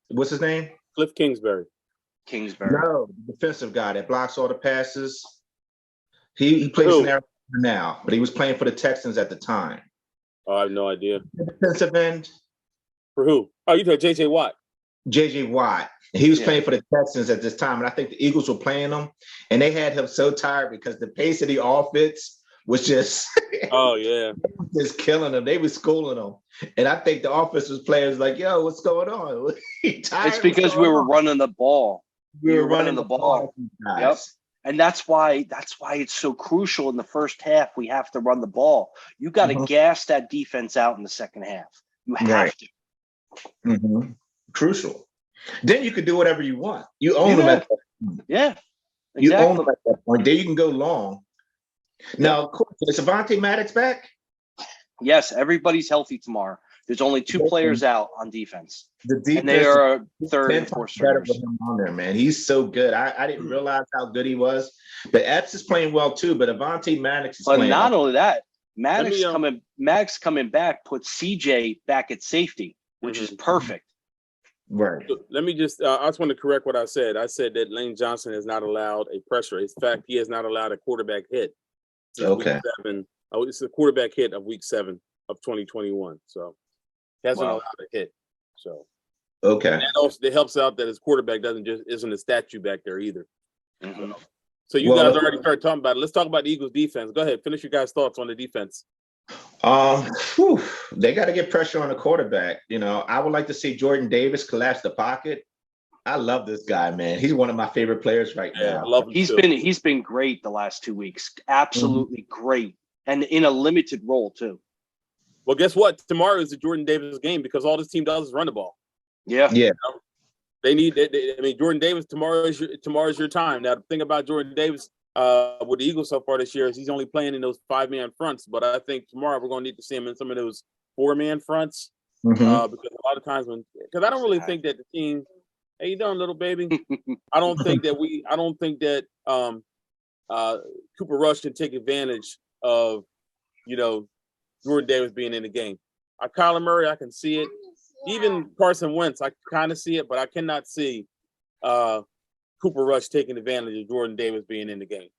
what's his name? Cliff Kingsbury. No, the defensive guy that blocks all the passes. He plays in Arizona now, but he was playing for the Texans at the time. Oh, I have no idea. Defensive end. For who? Oh, you talking J.J. Watt. J.J. Watt. He was playing for the Texans at this time, and I think the Eagles were playing him, and they had him so tired because the pace of the offense was just just killing him. They were schooling him, and I think the offensive players like, "Yo, what's going on?" It's because we were running the ball. We were running the ball. Yep. And that's why it's so crucial in the first half. We have to run the ball. You got to gas that defense out in the second half. You have to. Mm-hmm. Crucial. Then you can do whatever you want. You own them at that point. Yeah, exactly. You own them at that point. Then you can go long. Now, is Avonte Maddox back? Yes, everybody's healthy tomorrow. There's only 2 players out on defense. The defense, and they are third and fourth stringers. On there, man. He's so good. I didn't realize how good he was. But Epps is playing well too. But Avonte Maddox is playing. But not only that, Maddox coming back puts CJ back at safety, which is perfect. Right. So let me just, I just want to correct what I said. I said that Lane Johnson has not allowed a pressure. In fact, he has not allowed a quarterback hit. Okay. It's a quarterback hit of week 7 of 2021. So he hasn't allowed a hit. So okay. And also, it helps out that his quarterback isn't a statue back there either. Mm-hmm. So you guys already started talking about it. Let's talk about the Eagles defense. Go ahead, finish your guys' thoughts on the defense. They got to get pressure on the quarterback. You know, I would like to see Jordan Davis collapse the pocket. I love this guy, man. He's one of my favorite players right now. I love him. He's been great the last 2 weeks. Absolutely great, and in a limited role too. Well, guess what? Tomorrow is the Jordan Davis game because all this team does is run the ball. Yeah. Yeah. You know? They need. I mean, Jordan Davis. Tomorrow is your time. Now, the thing about Jordan Davis with the Eagles so far this year is he's only playing in those 5-man fronts. But I think tomorrow we're going to need to see him in some of those 4-man fronts because a lot of times because I don't really think that the team. How you doing, little baby? I don't think that Cooper Rush can take advantage of Jordan Davis being in the game. Kyler Murray, I can see it. Even Carson Wentz, I kind of see it, but I cannot see Cooper Rush taking advantage of Jordan Davis being in the game.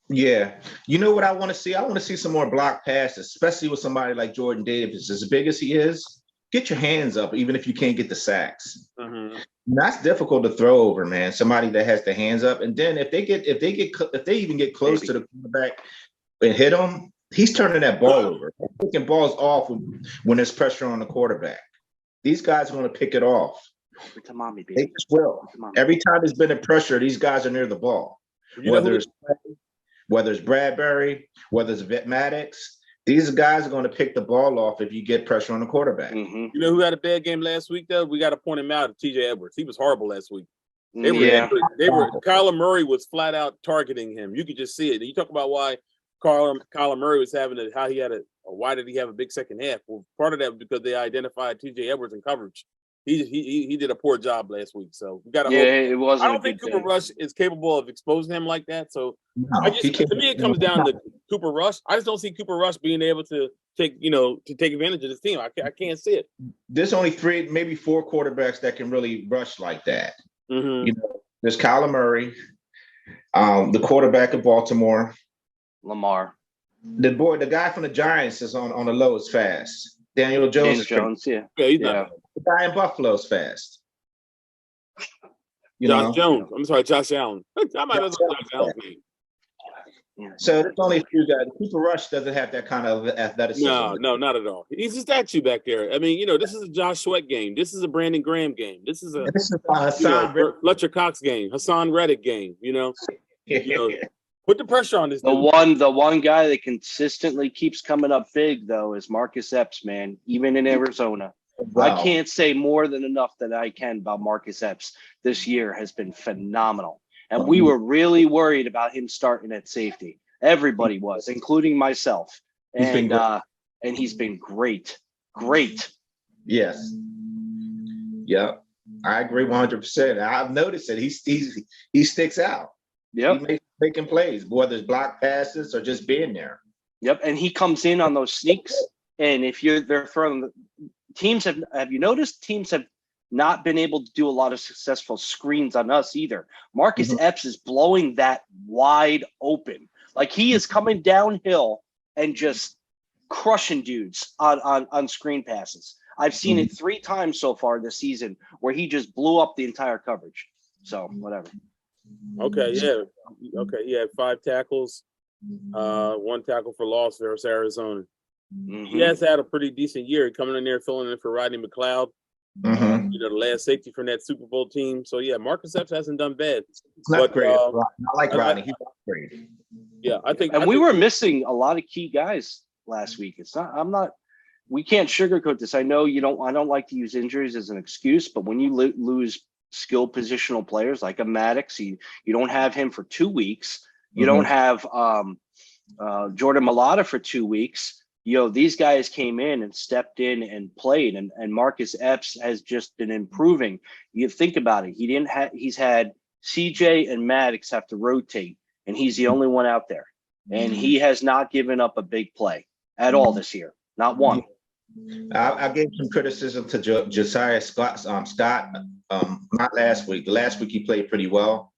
Yeah. You know what I want to see? I want to see some more block passes, especially with somebody like Jordan Davis. As big as he is, get your hands up, even if you can't get the sacks. Mm-hmm. That's difficult to throw over, man. Somebody that has the hands up. And then if they even get close to the quarterback and hit him, he's turning that ball over. He's picking balls off when there's pressure on the quarterback. These guys are going to pick it off. They just will. Every time there's been a pressure, these guys are near the ball. Whether it's Bradbury, whether it's Maddox, these guys are going to pick the ball off if you get pressure on the quarterback. Mm-hmm. You know who had a bad game last week, though? We got to point him out, T.J. Edwards. He was horrible last week. Kyler Murray was flat out targeting him. You could just see it. You talk about why Kyler Murray was why did he have a big second half? Well, part of that was because they identified T.J. Edwards in coverage. He did a poor job last week. So we got to hope. It wasn't. I don't think Cooper Rush is capable of exposing him like that. So to me, it comes down to Cooper Rush. I just don't see Cooper Rush being able to take advantage of this team. I can't see it. There's only 3, maybe 4 quarterbacks that can really rush like that. Mm-hmm. There's Kyler Murray, the quarterback of Baltimore, Lamar. The guy from the Giants is on the low is fast. Daniel Jones. He's not. The guy in Buffalo is fast. Josh Jones. I'm sorry, Josh Allen. I might as well Josh Allen's name. So there's only a few guys. Cooper Rush doesn't have that kind of athleticism. No, not at all. He's a statue back there. I mean, this is a Josh Sweat game. This is a Brandon Graham game. This is a Fletcher Cox game. Hassan Reddick game. Put the pressure on this. The one guy that consistently keeps coming up big though is Marcus Epps, man. Even in Arizona, Wow. I can't say more than enough that I can about Marcus Epps. This year has been phenomenal. And we were really worried about him starting at safety. Everybody was, including myself. And he's been great. Great. Yes. Yeah. I agree 100%. I've noticed that he sticks out. Yep. He makes making plays, whether it's block passes or just being there. Yep. And he comes in on those sneaks. And if they're throwing teams have you noticed teams have not been able to do a lot of successful screens on us either. Marcus Epps is blowing that wide open. Like he is coming downhill and just crushing dudes on screen passes. I've seen it 3 times so far this season where he just blew up the entire coverage. So whatever. Okay, yeah. Okay, he had 5 tackles, 1 tackle for loss versus Arizona. He has had a pretty decent year coming in there filling in for Rodney McLeod. The last safety from that Super Bowl team. So yeah, Marcus Epps hasn't done bad. It's not great. I like Rodney. He's not great. Yeah, I think. And we were missing a lot of key guys last week. We can't sugarcoat this. I know I don't like to use injuries as an excuse, but when you lose skill positional players like a Maddox, you don't have him for 2 weeks. You don't have Jordan Mailata for 2 weeks. These guys came in and stepped in and played, and Marcus Epps has just been improving. You think about it. He's had CJ and Maddox have to rotate, and he's the only one out there. And he has not given up a big play at all this year. Not one. I gave some criticism to Josiah Scott. Not last week. Last week he played pretty well.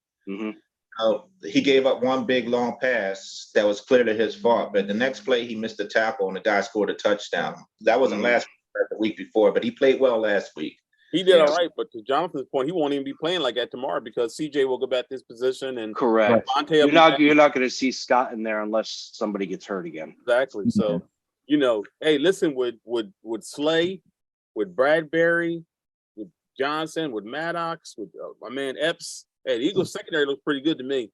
He gave up 1 big long pass that was clearly his fault, but the next play he missed a tackle and the guy scored a touchdown. That wasn't last week, but the week before, but he played well last week. He did all right, but to Jonathan's point, he won't even be playing like that tomorrow because CJ will go back to his position and correct. You're not going to see Scott in there unless somebody gets hurt again. Exactly. So, hey, listen, with Slay, with Bradbury, with Johnson, with Maddox, with my man Epps. Hey, the Eagles secondary looks pretty good to me.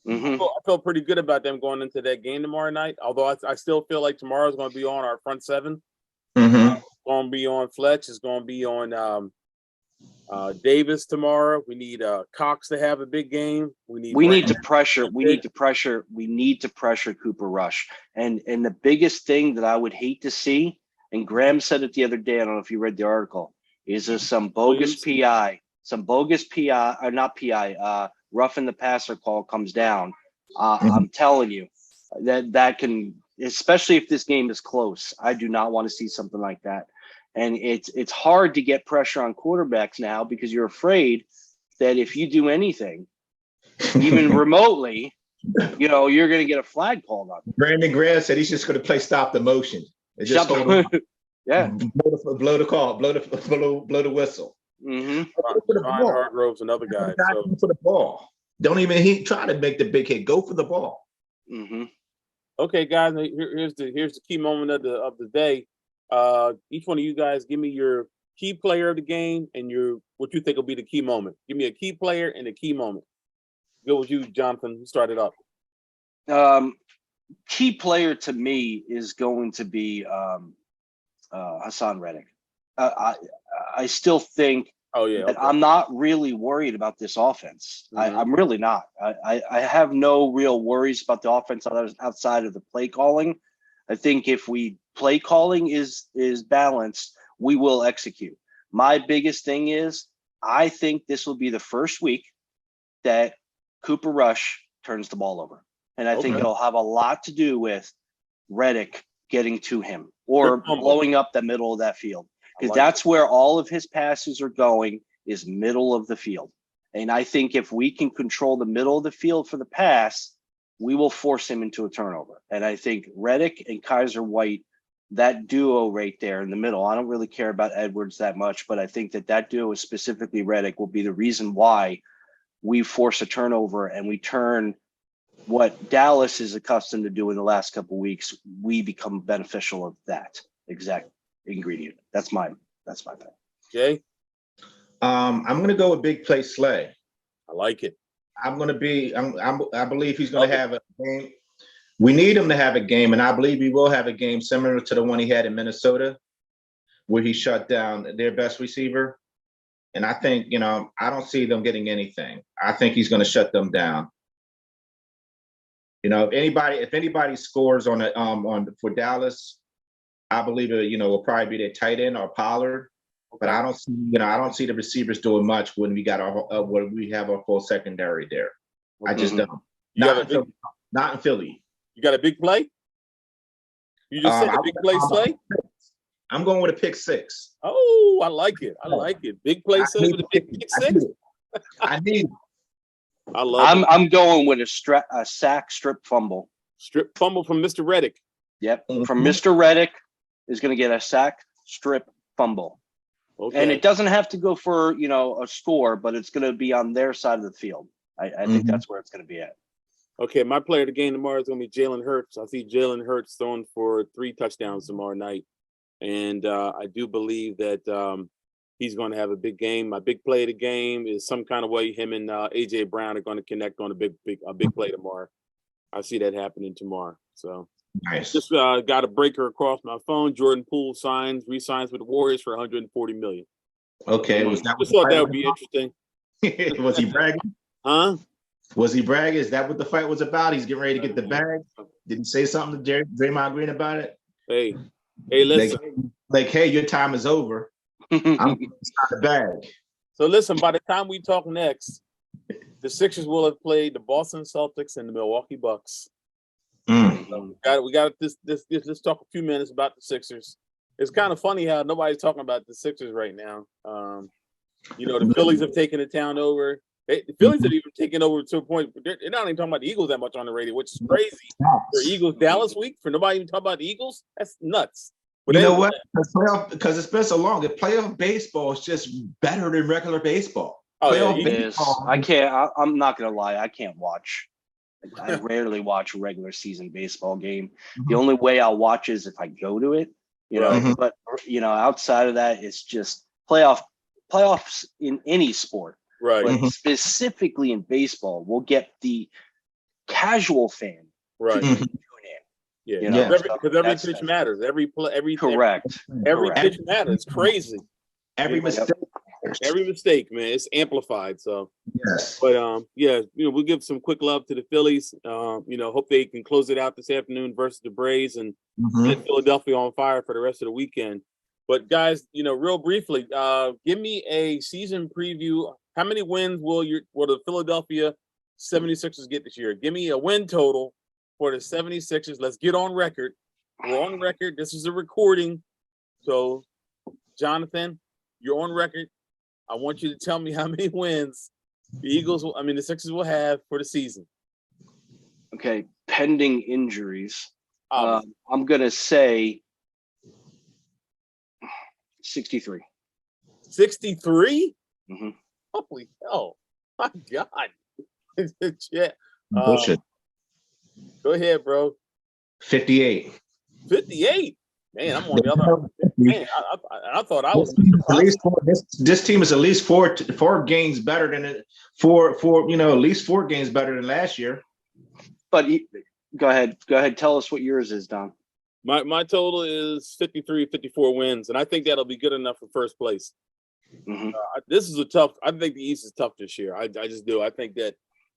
I felt pretty good about them going into that game tomorrow night. Although I still feel like tomorrow's going to be on our front 7. It's going to be on Fletch. It's going to be on Davis tomorrow. We need Cox to have a big game. We need to pressure. We need to pressure Cooper Rush. And the biggest thing that I would hate to see, and Graham said it the other day, I don't know if you read the article, is there some bogus PI. Some bogus PI, or not PI, roughing the passer call comes down. I'm telling you, that can, especially if this game is close, I do not want to see something like that. And it's hard to get pressure on quarterbacks now because you're afraid that if you do anything, even remotely, you're going to get a flag called on. Brandon Graham said he's just going to play stop the motion. Just yeah, blow the call, blow the whistle. Hargrove's another guy. Go for the ball. Don't even try to make the big hit. Go for the ball. Okay, guys. Here's the key moment of the day. Each one of you guys, give me your key player of the game and what you think will be the key moment. Give me a key player and a key moment. Go with you, Jonathan. Who started up? Key player to me is going to be Hassan Reddick. I still think that I'm not really worried about this offense. I'm really not. I have no real worries about the offense outside of the play calling. I think if play calling is balanced, we will execute. My biggest thing is I think this will be the first week that Cooper Rush turns the ball over. And I think it'll have a lot to do with Reddick getting to him or blowing up the middle of that field. Because that's where all of his passes are going, is middle of the field. And I think if we can control the middle of the field for the pass, we will force him into a turnover. And I think Reddick and Kaiser White, that duo right there in the middle, I don't really care about Edwards that much, but I think that duo, specifically Reddick, will be the reason why we force a turnover and we turn what Dallas is accustomed to do in the last couple of weeks. We become beneficial of that exact ingredient. That's my thing. Jay? I'm going to go with big play Slay. I like it. I believe he's going to have a game. We need him to have a game, and I believe he will have a game similar to the one he had in Minnesota. where he shut down their best receiver. And I think, I don't see them getting anything. I think he's going to shut them down. If anybody scores for Dallas, I believe it, will probably be their tight end or Pollard. But I don't see the receivers doing much when we have our full secondary there. I just don't. Not in Philly. You got a big play? You just said a big play, Slay? I'm going with a pick six. Oh, I like it. I like it. Big play, Slay with a big pick six? I need it. I love it. I'm going with a sack strip fumble. Strip fumble from Mr. Reddick. Yep, from Mr. Reddick is going to get a sack strip fumble. Okay. And it doesn't have to go for, a score, but it's going to be on their side of the field. I think that's where it's going to be at. Okay, my player of the game tomorrow is going to be Jalen Hurts. I see Jalen Hurts throwing for 3 touchdowns tomorrow night. And I do believe that he's going to have a big game. My big play of the game is some kind of way him and A.J. Brown are going to connect on a big play tomorrow. I see that happening tomorrow. So nice. Just got a breaker across my phone. Jordan Poole resigns with the Warriors for $140 million. Okay. I just thought that would be interesting. Was he bragging? Huh? Was he bragging? Is that what the fight was about? He's getting ready to get the bag. Did he say something to Draymond Green about it? Hey, listen. Like, hey, your time is over. I'm not the bag. So listen, by the time we talk next, the Sixers will have played the Boston Celtics and the Milwaukee Bucks. So we got this. Let's talk a few minutes about the Sixers. It's kind of funny how nobody's talking about the Sixers right now. The Phillies have taken the town over. The Phillies have even taken over to a point. They're not even talking about the Eagles that much on the radio, which is crazy. For Eagles Dallas week, for nobody even talking about the Eagles, that's nuts. But you know what? Because it's been so long. The playoff baseball is just better than regular baseball. Baseball. I can't. I'm not gonna lie. I can't watch. I rarely watch a regular season baseball game. The only way I'll watch is if I go to it. But outside of that, it's just playoffs in any sport. Right. But specifically in baseball, we'll get the casual fan. Right. To tune in. Yeah. Because every pitch matters. Every correct. Every pitch matters. It's crazy. Every mistake. Every mistake, man, it's amplified. So, yes. But we'll give some quick love to the Phillies. Hope they can close it out this afternoon versus the Braves and get Philadelphia on fire for the rest of the weekend. But guys, real briefly, give me a season preview. How many wins will the Philadelphia 76ers get this year? Give me a win total for the 76ers. Let's get on record. We're on record. This is a recording. So, Jonathan, you're on record. I want you to tell me how many wins the Sixers will have for the season. Okay, pending injuries. I'm going to say 63. 63? Mm-hmm. Holy hell. My God. Yeah. Bullshit. Go ahead, bro. 58. 58? Man, I'm on the other. Man, I thought I was at least this team is at least four games better than it. At least 4 games better than last year. But go ahead. Tell us what yours is, Don. My total is 53, 54 wins, and I think that'll be good enough for first place. Mm-hmm. This is I think the East is tough this year. I just do. I think that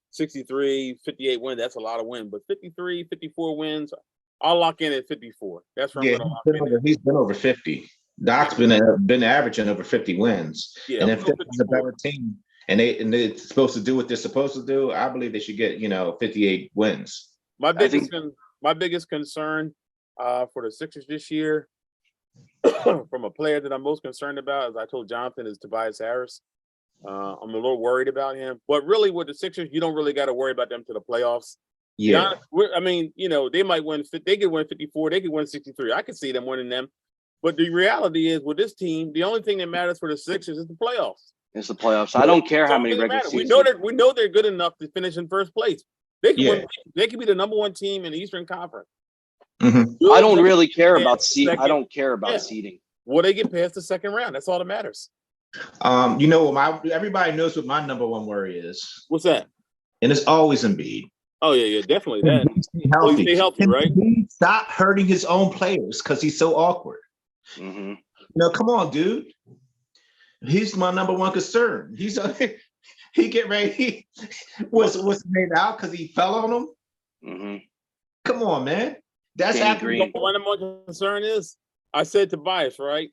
63, 58 wins, that's a lot of wins. But 53, 54 wins, I'll lock in at 54. That's where I'm going to lock in. He's been over 50. Doc's been averaging over 50 wins. Yeah, and if they're a better team and they're supposed to do what they're supposed to do, I believe they should get 58 wins. My biggest concern for the Sixers this year, from a player that I'm most concerned about, as I told Jonathan, is Tobias Harris. I'm a little worried about him. But really, with the Sixers, you don't really got to worry about them to the playoffs. Yeah. They might win. They could win 54. They could win 63. I could see them winning them. But the reality is, with this team, the only thing that matters for the Sixers is the playoffs. It's the playoffs. I don't care how many regular seasons. We know they're good enough to finish in first place. They can win. They can be the number 1 team in the Eastern Conference. Mm-hmm. I don't really care about seeding. I don't care about seeding. Will they get past the second round? That's all that matters. Everybody knows what my number 1 worry is. What's that? And it's always Embiid. Oh yeah, definitely that. Stay healthy, right? Stop hurting his own players because he's so awkward. Mm-hmm. No, come on, dude. He's my number one concern. He get ready. Was made out because he fell on him. Mm-hmm. Come on, man. That's Danny happening. Green. One number one concern is, I said Tobias, right?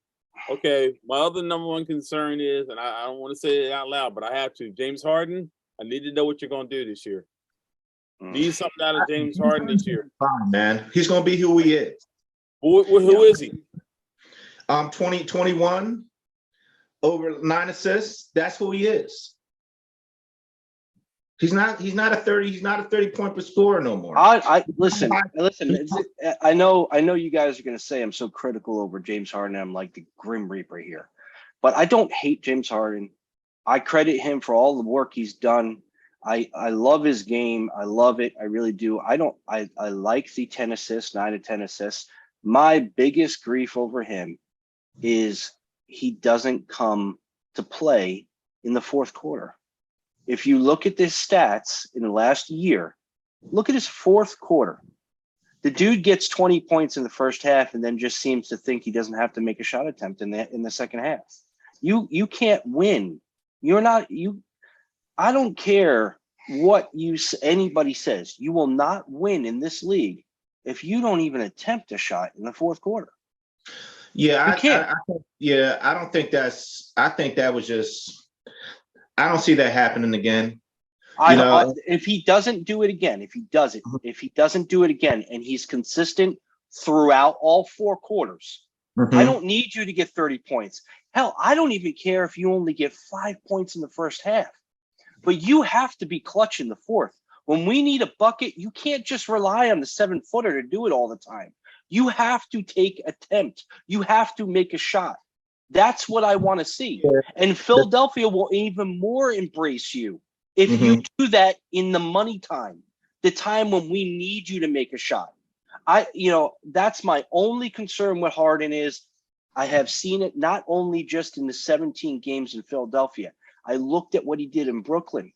Okay, my other number one concern is, and I don't want to say it out loud, but I have to. James Harden, I need to know what you're going to do this year. Need something out of James Harden this year. Fine, man. He's going to be who he is. Who is he? 21, over 9 assists. That's who he is. He's not a 30-point per scorer no more. Listen. I know you guys are going to say I'm so critical over James Harden. I'm like the Grim Reaper here, but I don't hate James Harden. I credit him for all the work he's done. I love his game. I love it. I really do. I like the 10 assists, 9 to 10 assists. My biggest grief over him is he doesn't come to play in the fourth quarter. If you look at his stats in the last year, look at his fourth quarter. The dude gets 20 points in the first half and then just seems to think he doesn't have to make a shot attempt in the second half. You can't win. I don't care what anybody says. You will not win in this league if you don't even attempt a shot in the fourth quarter. Yeah, I don't think that's. I think that was just. I don't see that happening again. If he doesn't do it again, if he doesn't do it again, and he's consistent throughout all 4 quarters, I don't need you to get 30 points. Hell, I don't even care if you only get 5 points in the first half. But you have to be clutch in the fourth. When we need a bucket, you can't just rely on the 7-footer to do it all the time. You have to take attempt. You have to make a shot. That's what I want to see. And Philadelphia will even more embrace you if you do that in the money time, the time when we need you to make a shot. That's my only concern with Harden is I have seen it not only just in the 17 games in Philadelphia. I looked at what he did in Brooklyn.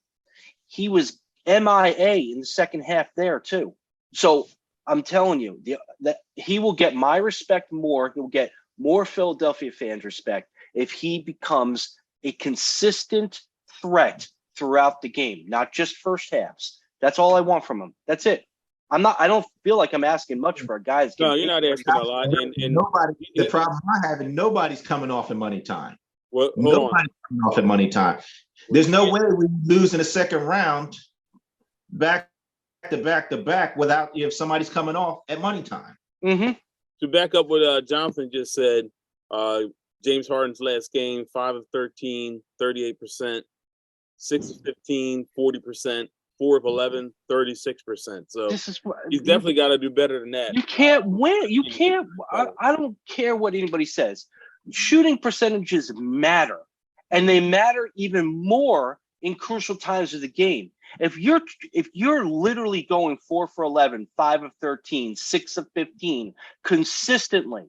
He was MIA in the second half there too. So I'm telling you that he will get my respect more. He'll get more Philadelphia fans' respect if he becomes a consistent threat throughout the game, not just first halves. That's all I want from him. That's it. I don't feel like I'm asking much for a guy that's No, you're not asking a lot. And the problem I have is nobody's coming off in money time. Well, nobody's coming off in money time. There's no way we lose in the second round back to back without if somebody's coming off at money time. Mm-hmm. To back up what Jonathan just said, James Harden's last game, 5 of 13, 38%, 6 of 15, 40%, 4 of 11, 36%. So he's definitely got to do better than that. You can't win. You can't. I don't care what anybody says. Shooting percentages matter, and they matter even more in crucial times of the game. If you're literally going 4 for 11, 5 of 13, 6 of 15 consistently,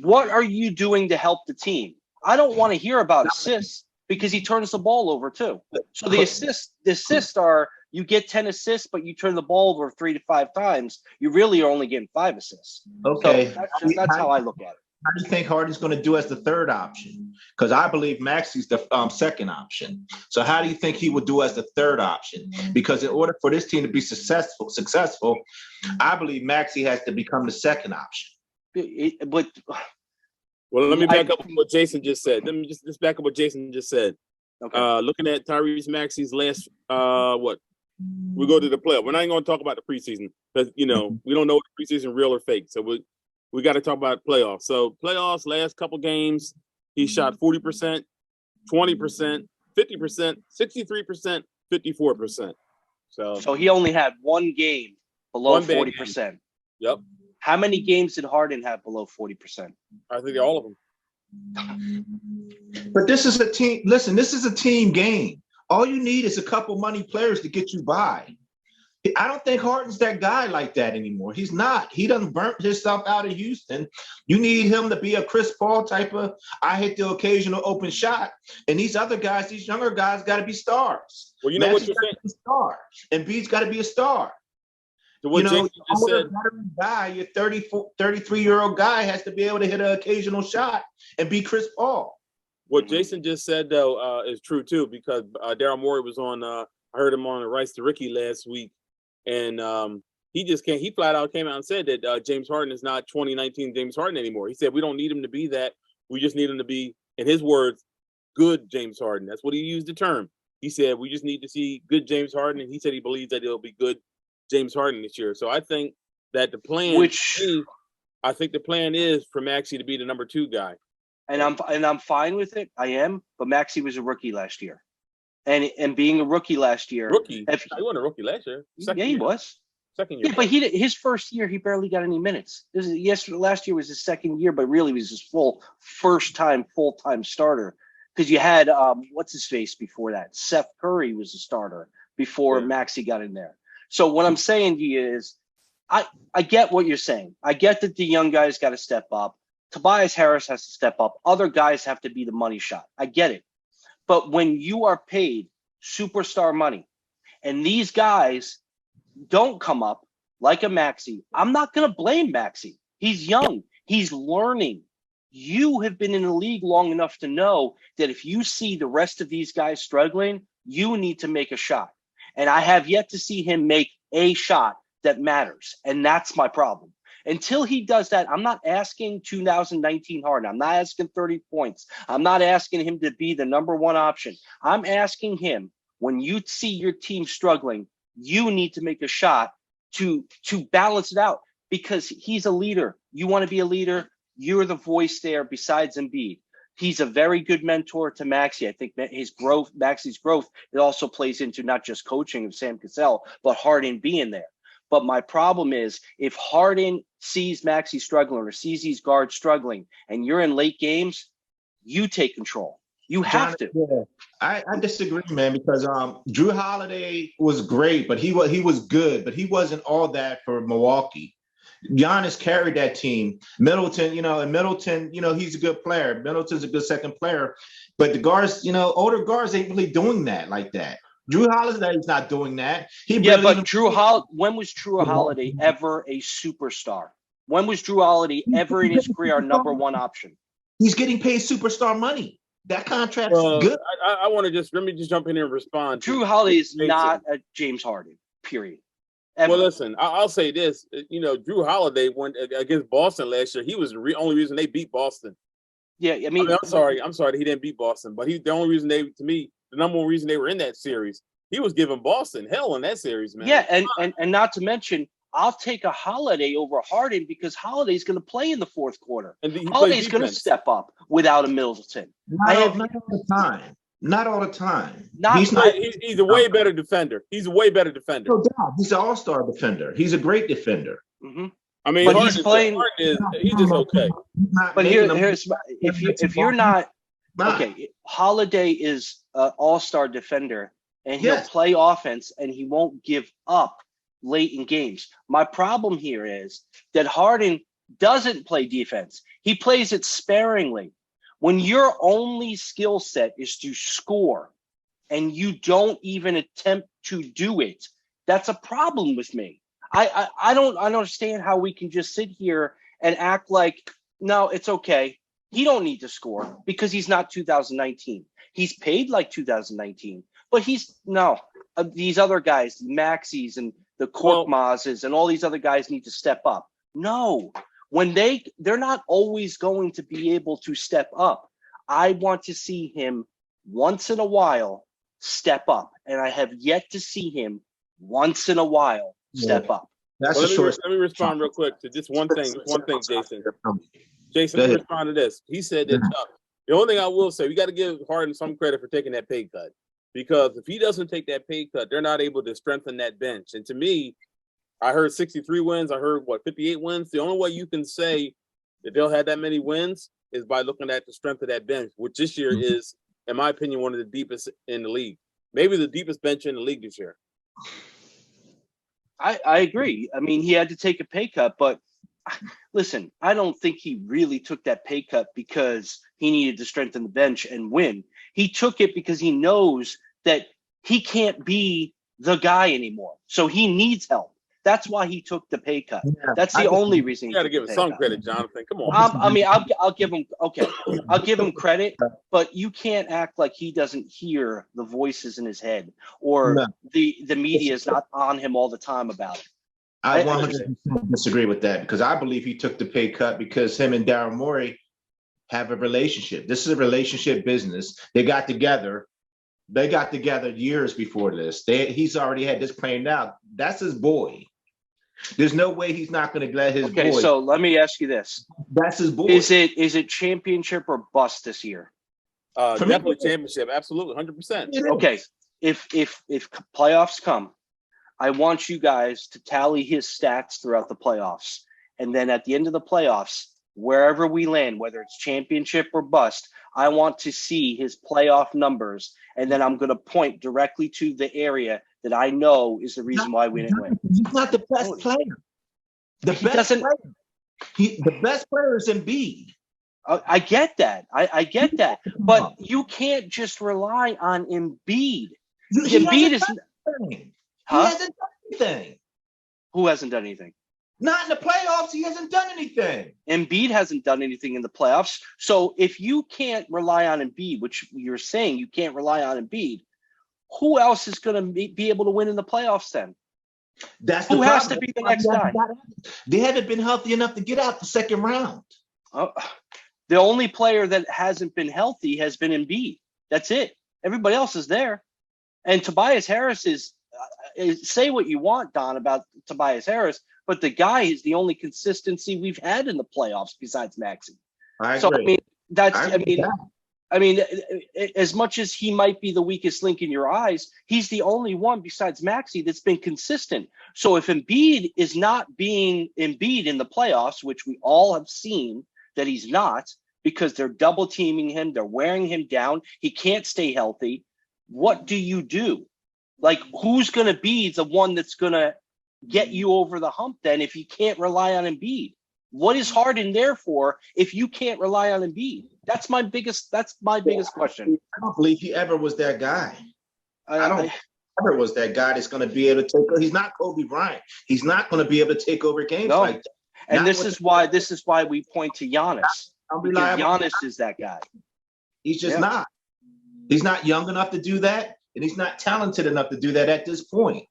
what are you doing to help the team? I don't want to hear about assists because he turns the ball over too. So the assists are you get 10 assists, but you turn the ball over 3 to 5 times. You really are only getting 5 assists. Okay, so that's how I look at it. How do you think Harden's going to do as the third option? Because I believe Maxi's the second option. So how do you think he would do as the third option? Because in order for this team to be successful, I believe Maxi has to become the second option. Well, let me back up what Jason just said. Let me just back up what Jason just said. Okay. Looking at Tyrese Maxey's last, we go to the playoff. We're not even going to talk about the preseason because we don't know if the preseason real or fake. So we got to talk about playoffs. So playoffs, last couple games, he shot 40%, 20%, 50%, 63%, 54%. So he only had one game below 40%. Yep. How many games did Harden have below 40%? I think all of them. But this is a team. Listen, this is a team game. All you need is a couple money players to get you by. I don't think Harden's that guy like that anymore. He's not. He done burnt himself out of Houston. You need him to be a Chris Paul type of, I hit the occasional open shot. And these other guys, these younger guys got to be stars. Well, you know what you're saying? Star. And B's got to be a star. So what Jason just older said, veteran guy, your 33-year-old guy has to be able to hit an occasional shot and be Chris Paul. what Jason just said though is true too, because Daryl Morey was on. I heard him on the Rice to Ricky last week, and he just can't. He flat out came out and said that James Harden is not 2019 James Harden anymore. He said we don't need him to be that. We just need him to be, in his words, good James Harden. That's what he used the term. He said we just need to see good James Harden, and he said he believes that it'll be good James Harden this year. So I think that the plan, I think the plan is for Maxey to be the number 2 guy. And I'm fine with it. I am, but Maxey was a rookie last year, and being a rookie last year, He wasn't a rookie last year. He was. Second year. Yeah, but his first year he barely got any minutes. Last year was his second year, but really was his full-time starter. Because you had what's his face before that? Seth Curry was the starter before Maxey got in there. So what I'm saying to you is, I get what you're saying. I get that the young guys got to step up. Tobias Harris has to step up. Other guys have to be the money shot. I get it. But when you are paid superstar money, and these guys don't come up like a Maxey, I'm not going to blame Maxey. He's young. He's learning. You have been in the league long enough to know that if you see the rest of these guys struggling, you need to make a shot. And I have yet to see him make a shot that matters. And that's my problem. Until he does that, I'm not asking 2019 Harden. I'm not asking 30 points. I'm not asking him to be the number 1 option. I'm asking him, when you see your team struggling, you need to make a shot to balance it out, because he's a leader. You want to be a leader. You're the voice there besides Embiid. He's a very good mentor to Maxey. I think Maxey's growth, it also plays into not just coaching of Sam Cassell, but Harden being there. But my problem is, if Harden sees Maxey struggling or sees these guards struggling and you're in late games, you take control. You have to. Yeah. I disagree, man, because Jrue Holiday was great, but he was good, but he wasn't all that for Milwaukee. Giannis carried that team. Middleton, he's a good player. Middleton's a good second player, but the guards, older guards ain't really doing that like that. Jrue Holiday's not doing that. When was Jrue Holiday ever a superstar? When was Jrue Holiday ever in his career number 1 option? He's getting paid superstar money. That contract's good. I want to let me just jump in here and respond. Jrue Holiday is not a James Harden, period. Ever. Well, listen, I'll say this. Jrue Holiday went against Boston last year. He was the only reason they beat Boston. Yeah, I mean, I'm sorry that he didn't beat Boston, but the only reason the number 1 reason they were in that series, he was giving Boston hell in that series, man. Yeah, and not to mention, I'll take a Holiday over Harden because Holiday's going to play in the 4th quarter. And Holiday's going to step up without a Middleton. Not all the time. Not all the time. He's a way better defender. He's a way better defender. No doubt. He's an all-star defender. He's a great defender. Mm-hmm. I mean, but he's playing. He's just okay. But here's if you're not okay, Holiday is an all-star defender, and he'll play offense, and he won't give up late in games. My problem here is that Harden doesn't play defense. He plays it sparingly. When your only skill set is to score and you don't even attempt to do it, that's a problem with me. I don't understand how we can just sit here and act like, no, it's okay. He don't need to score because he's not 2019. He's paid like 2019, but these other guys, Maxey's and the Korkmazes and all these other guys need to step up. No. When they're not always going to be able to step up. I want to see him once in a while step up, and I have yet to see him once in a while step up. Let me respond real quick to just one thing. Jason. Jason, let me respond to this. He said that the only thing I will say, we got to give Harden some credit for taking that pay cut, because if he doesn't take that pay cut, they're not able to strengthen that bench. And to me, I heard 63 wins. I heard 58 wins. The only way you can say that they'll have that many wins is by looking at the strength of that bench, which this year is, in my opinion, one of the deepest in the league. Maybe the deepest bench in the league this year. I agree. I mean, he had to take a pay cut, but listen, I don't think he really took that pay cut because he needed to strengthen the bench and win. He took it because he knows that he can't be the guy anymore. So he needs help. That's why he took the pay cut. Yeah, That's the only reason. You got to give it some credit, Jonathan. Come on. I mean, I'll give him I'll give him credit, but you can't act like he doesn't hear the voices in his head or No. the media is not on him all the time about it. I 100% disagree with that because I believe he took the pay cut because him and Daryl Morey have a relationship. This is a relationship business. They got together. They got together years before this. He's already had this planned out. That's his boy. There's no way he's not going to let his boy. Okay, so let me ask you this: That's his boy. Is it championship or bust this year? Definitely championship. Absolutely, 100%. Okay, if playoffs come, I want you guys to tally his stats throughout the playoffs, and then at the end of the playoffs, wherever we land, whether it's championship or bust, I want to see his playoff numbers, and then I'm going to point directly to the area that I know is the reason why we didn't win. He's not the best player. The best player is Embiid. I get that. I get that. But you can't just rely on Embiid. Embiid is. He Huh? hasn't done anything. Who hasn't done anything? Not in the playoffs. He hasn't done anything. Embiid hasn't done anything in the playoffs. So if you can't rely on Embiid, which you're saying you can't rely on Embiid, who else is going to be able to win in the playoffs then? That's Who the has problem. to be the next guy? They haven't been healthy enough to get out the second round. The only player that hasn't been healthy has been Embiid. That's it. Everybody else is there. And Tobias Harris is say what you want, Don, about Tobias Harris, but the guy is the only consistency we've had in the playoffs besides Maxey. I agree. So I mean, as much as he might be the weakest link in your eyes, he's the only one besides Maxey that's been consistent. So if Embiid is not being Embiid in the playoffs, which we all have seen that he's not, because they're double teaming him, they're wearing him down, he can't stay healthy. What do you do? Like, who's going to be the one that's going to get you over the hump then if you can't rely on Embiid? What is Harden there for if you can't rely on Embiid? That's my biggest question. I don't believe he ever was that guy. I don't ever was that guy that's going to be able to take. He's not Kobe Bryant. He's not going to be able to take over games like that. And this is why we point to Giannis. Because Giannis is that guy. He's just not. He's not young enough to do that, and he's not talented enough to do that at this point.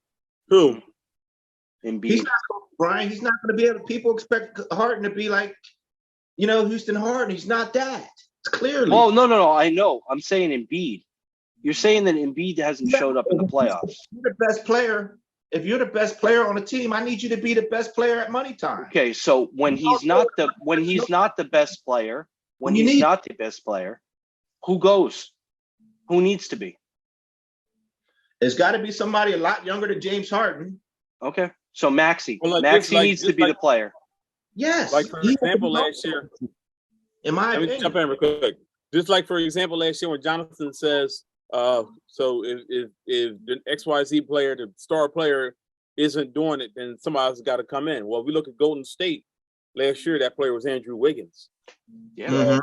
Who? Embiid. He's not Kobe Bryant. He's not going to be able to. People expect Harden to be like, Houston Harden. He's not that. Clearly. Oh, no. I know. I'm saying Embiid. You're saying that Embiid hasn't showed up in the playoffs. If you're the best player, if you're the best player on a team, I need you to be the best player at money time. Okay, so when he's not the best player, who goes? Who needs to be? It's got to be somebody a lot younger than James Harden. Okay, so Maxey. Well, Maxey needs to be the player. Yes. Like, for example, last year. In my Let me opinion. jump in real quick. Just like, for example, last year when Jonathan says, so if the XYZ player, the star player, isn't doing it, then somebody else got to come in. Well, we look at Golden State. Last year, that player was Andrew Wiggins. Yeah. Mm-hmm.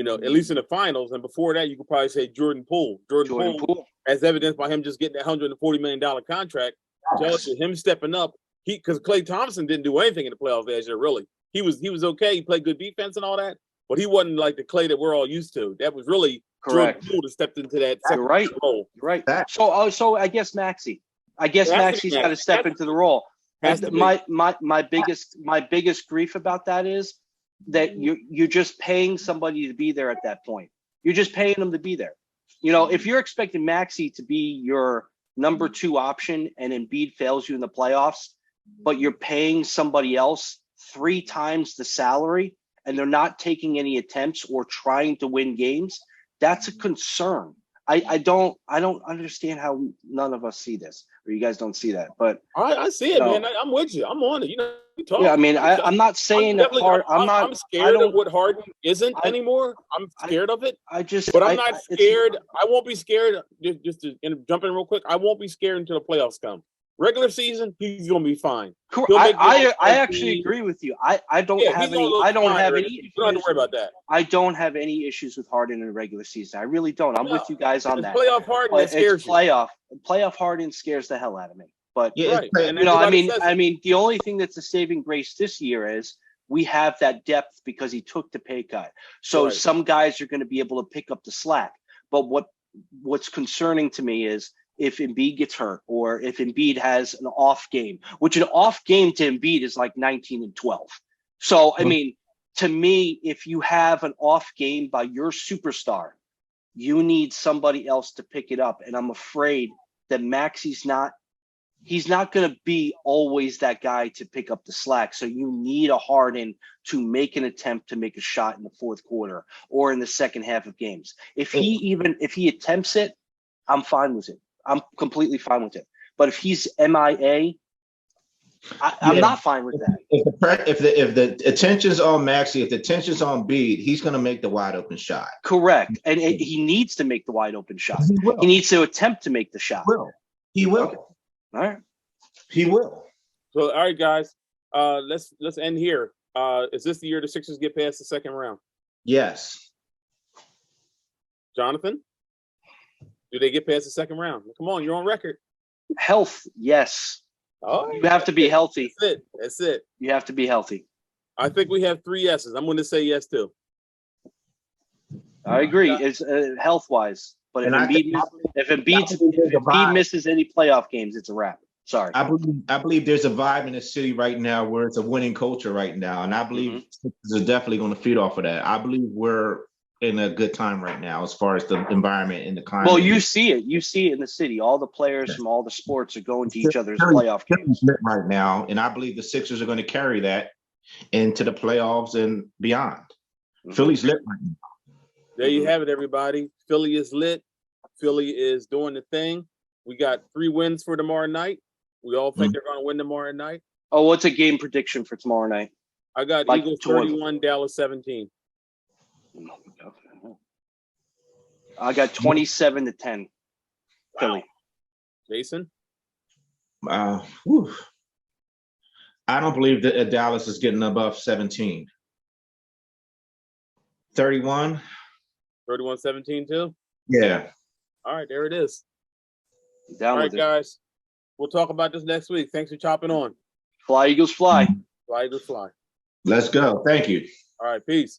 At least in the finals. And before that, you could probably say Jordan Poole. Jordan Poole, as evidenced by him just getting that $140 million contract, tells you him stepping up. Because Klay Thompson didn't do anything in the playoffs last year, really. He was okay. He played good defense and all that. But he wasn't like the Klay that we're all used to. That was really correct. Jordan Poole that stepped into that You're right. role. You're right. So I guess Maxey. Maxey's got to step into the role. My biggest grief about that is that you're just paying somebody to be there at that point. You're just paying them to be there. If you're expecting Maxey to be your number 2 option and Embiid fails you in the playoffs, but you're paying somebody else 3 times the salary and they're not taking any attempts or trying to win games, that's a concern. I don't understand how none of us see this, or you guys don't see that. But I see it, man. I'm with you. I'm on it. You talk. Yeah, I mean, I'm not saying that I'm scared of what Harden isn't anymore. I'm scared of it. But I'm not scared. I won't be scared. Just to jump in real quick. I won't be scared until the playoffs come. Regular season, he's gonna be fine. I actually agree with you. I don't have any. You don't have to worry about that. I don't have any issues with Harden in the regular season. I really don't. I'm with you guys on that. Playoff Harden scares you. Playoff Harden scares the hell out of me. But Yeah, Right. it's- And you know, everybody says I it. mean, the only thing that's a saving grace this year is we have that depth because he took the pay cut. So Right. some guys are going to be able to pick up the slack. But what's concerning to me is if Embiid gets hurt or if Embiid has an off game, which an off game to Embiid is like 19 and 12. So, I mean, to me, if you have an off game by your superstar, you need somebody else to pick it up. And I'm afraid that Maxi's he's not going to be always that guy to pick up the slack. So you need a Harden to make an attempt to make a shot in the fourth quarter or in the second half of games. If he attempts it, I'm fine with it. I'm completely fine with it. But if he's MIA, I'm not fine with that. If the attention's on Maxey, if the attention's on Bede, he's going to make the wide open shot. Correct. And he needs to make the wide open shot. He will. He needs to attempt to make the shot. He will. Okay. All right. He will. So, all right, guys, let's end here. Is this the year the Sixers get past the second round? Yes. Jonathan, do they get past the second round? Come on, you're on record. Health, yes. Oh, You have to be healthy. That's it. That's it. You have to be healthy. I think we have 3 yeses. I'm going to say yes too. I agree. It's health wise, but if Embiid misses any playoff games, it's a wrap. Sorry. I believe there's a vibe in the city right now where it's a winning culture right now, and I believe Sixers are definitely going to feed off of that. I believe we're in a good time right now as far as the environment and the climate. Well, you see it. You see it in the city. All the players from all the sports are going to each other's playoff games right now, and I believe the Sixers are going to carry that into the playoffs and beyond. Philly's lit right now. There you have it, everybody. Philly is lit. Philly is doing the thing. We got 3 wins for tomorrow night. We all think they're going to win tomorrow night. Oh, what's a game prediction for tomorrow night? I got Like Eagles 31, Dallas 17. I got 27-10. Philly. Jason? I don't believe that Dallas is getting above 17. 31? 31-17 too? Yeah. All right, there it is. Down All right, with it. guys. We'll talk about this next week. Thanks for chopping on. Fly, Eagles, fly. Fly, Eagles, fly. Let's go. Thank you. All right, peace.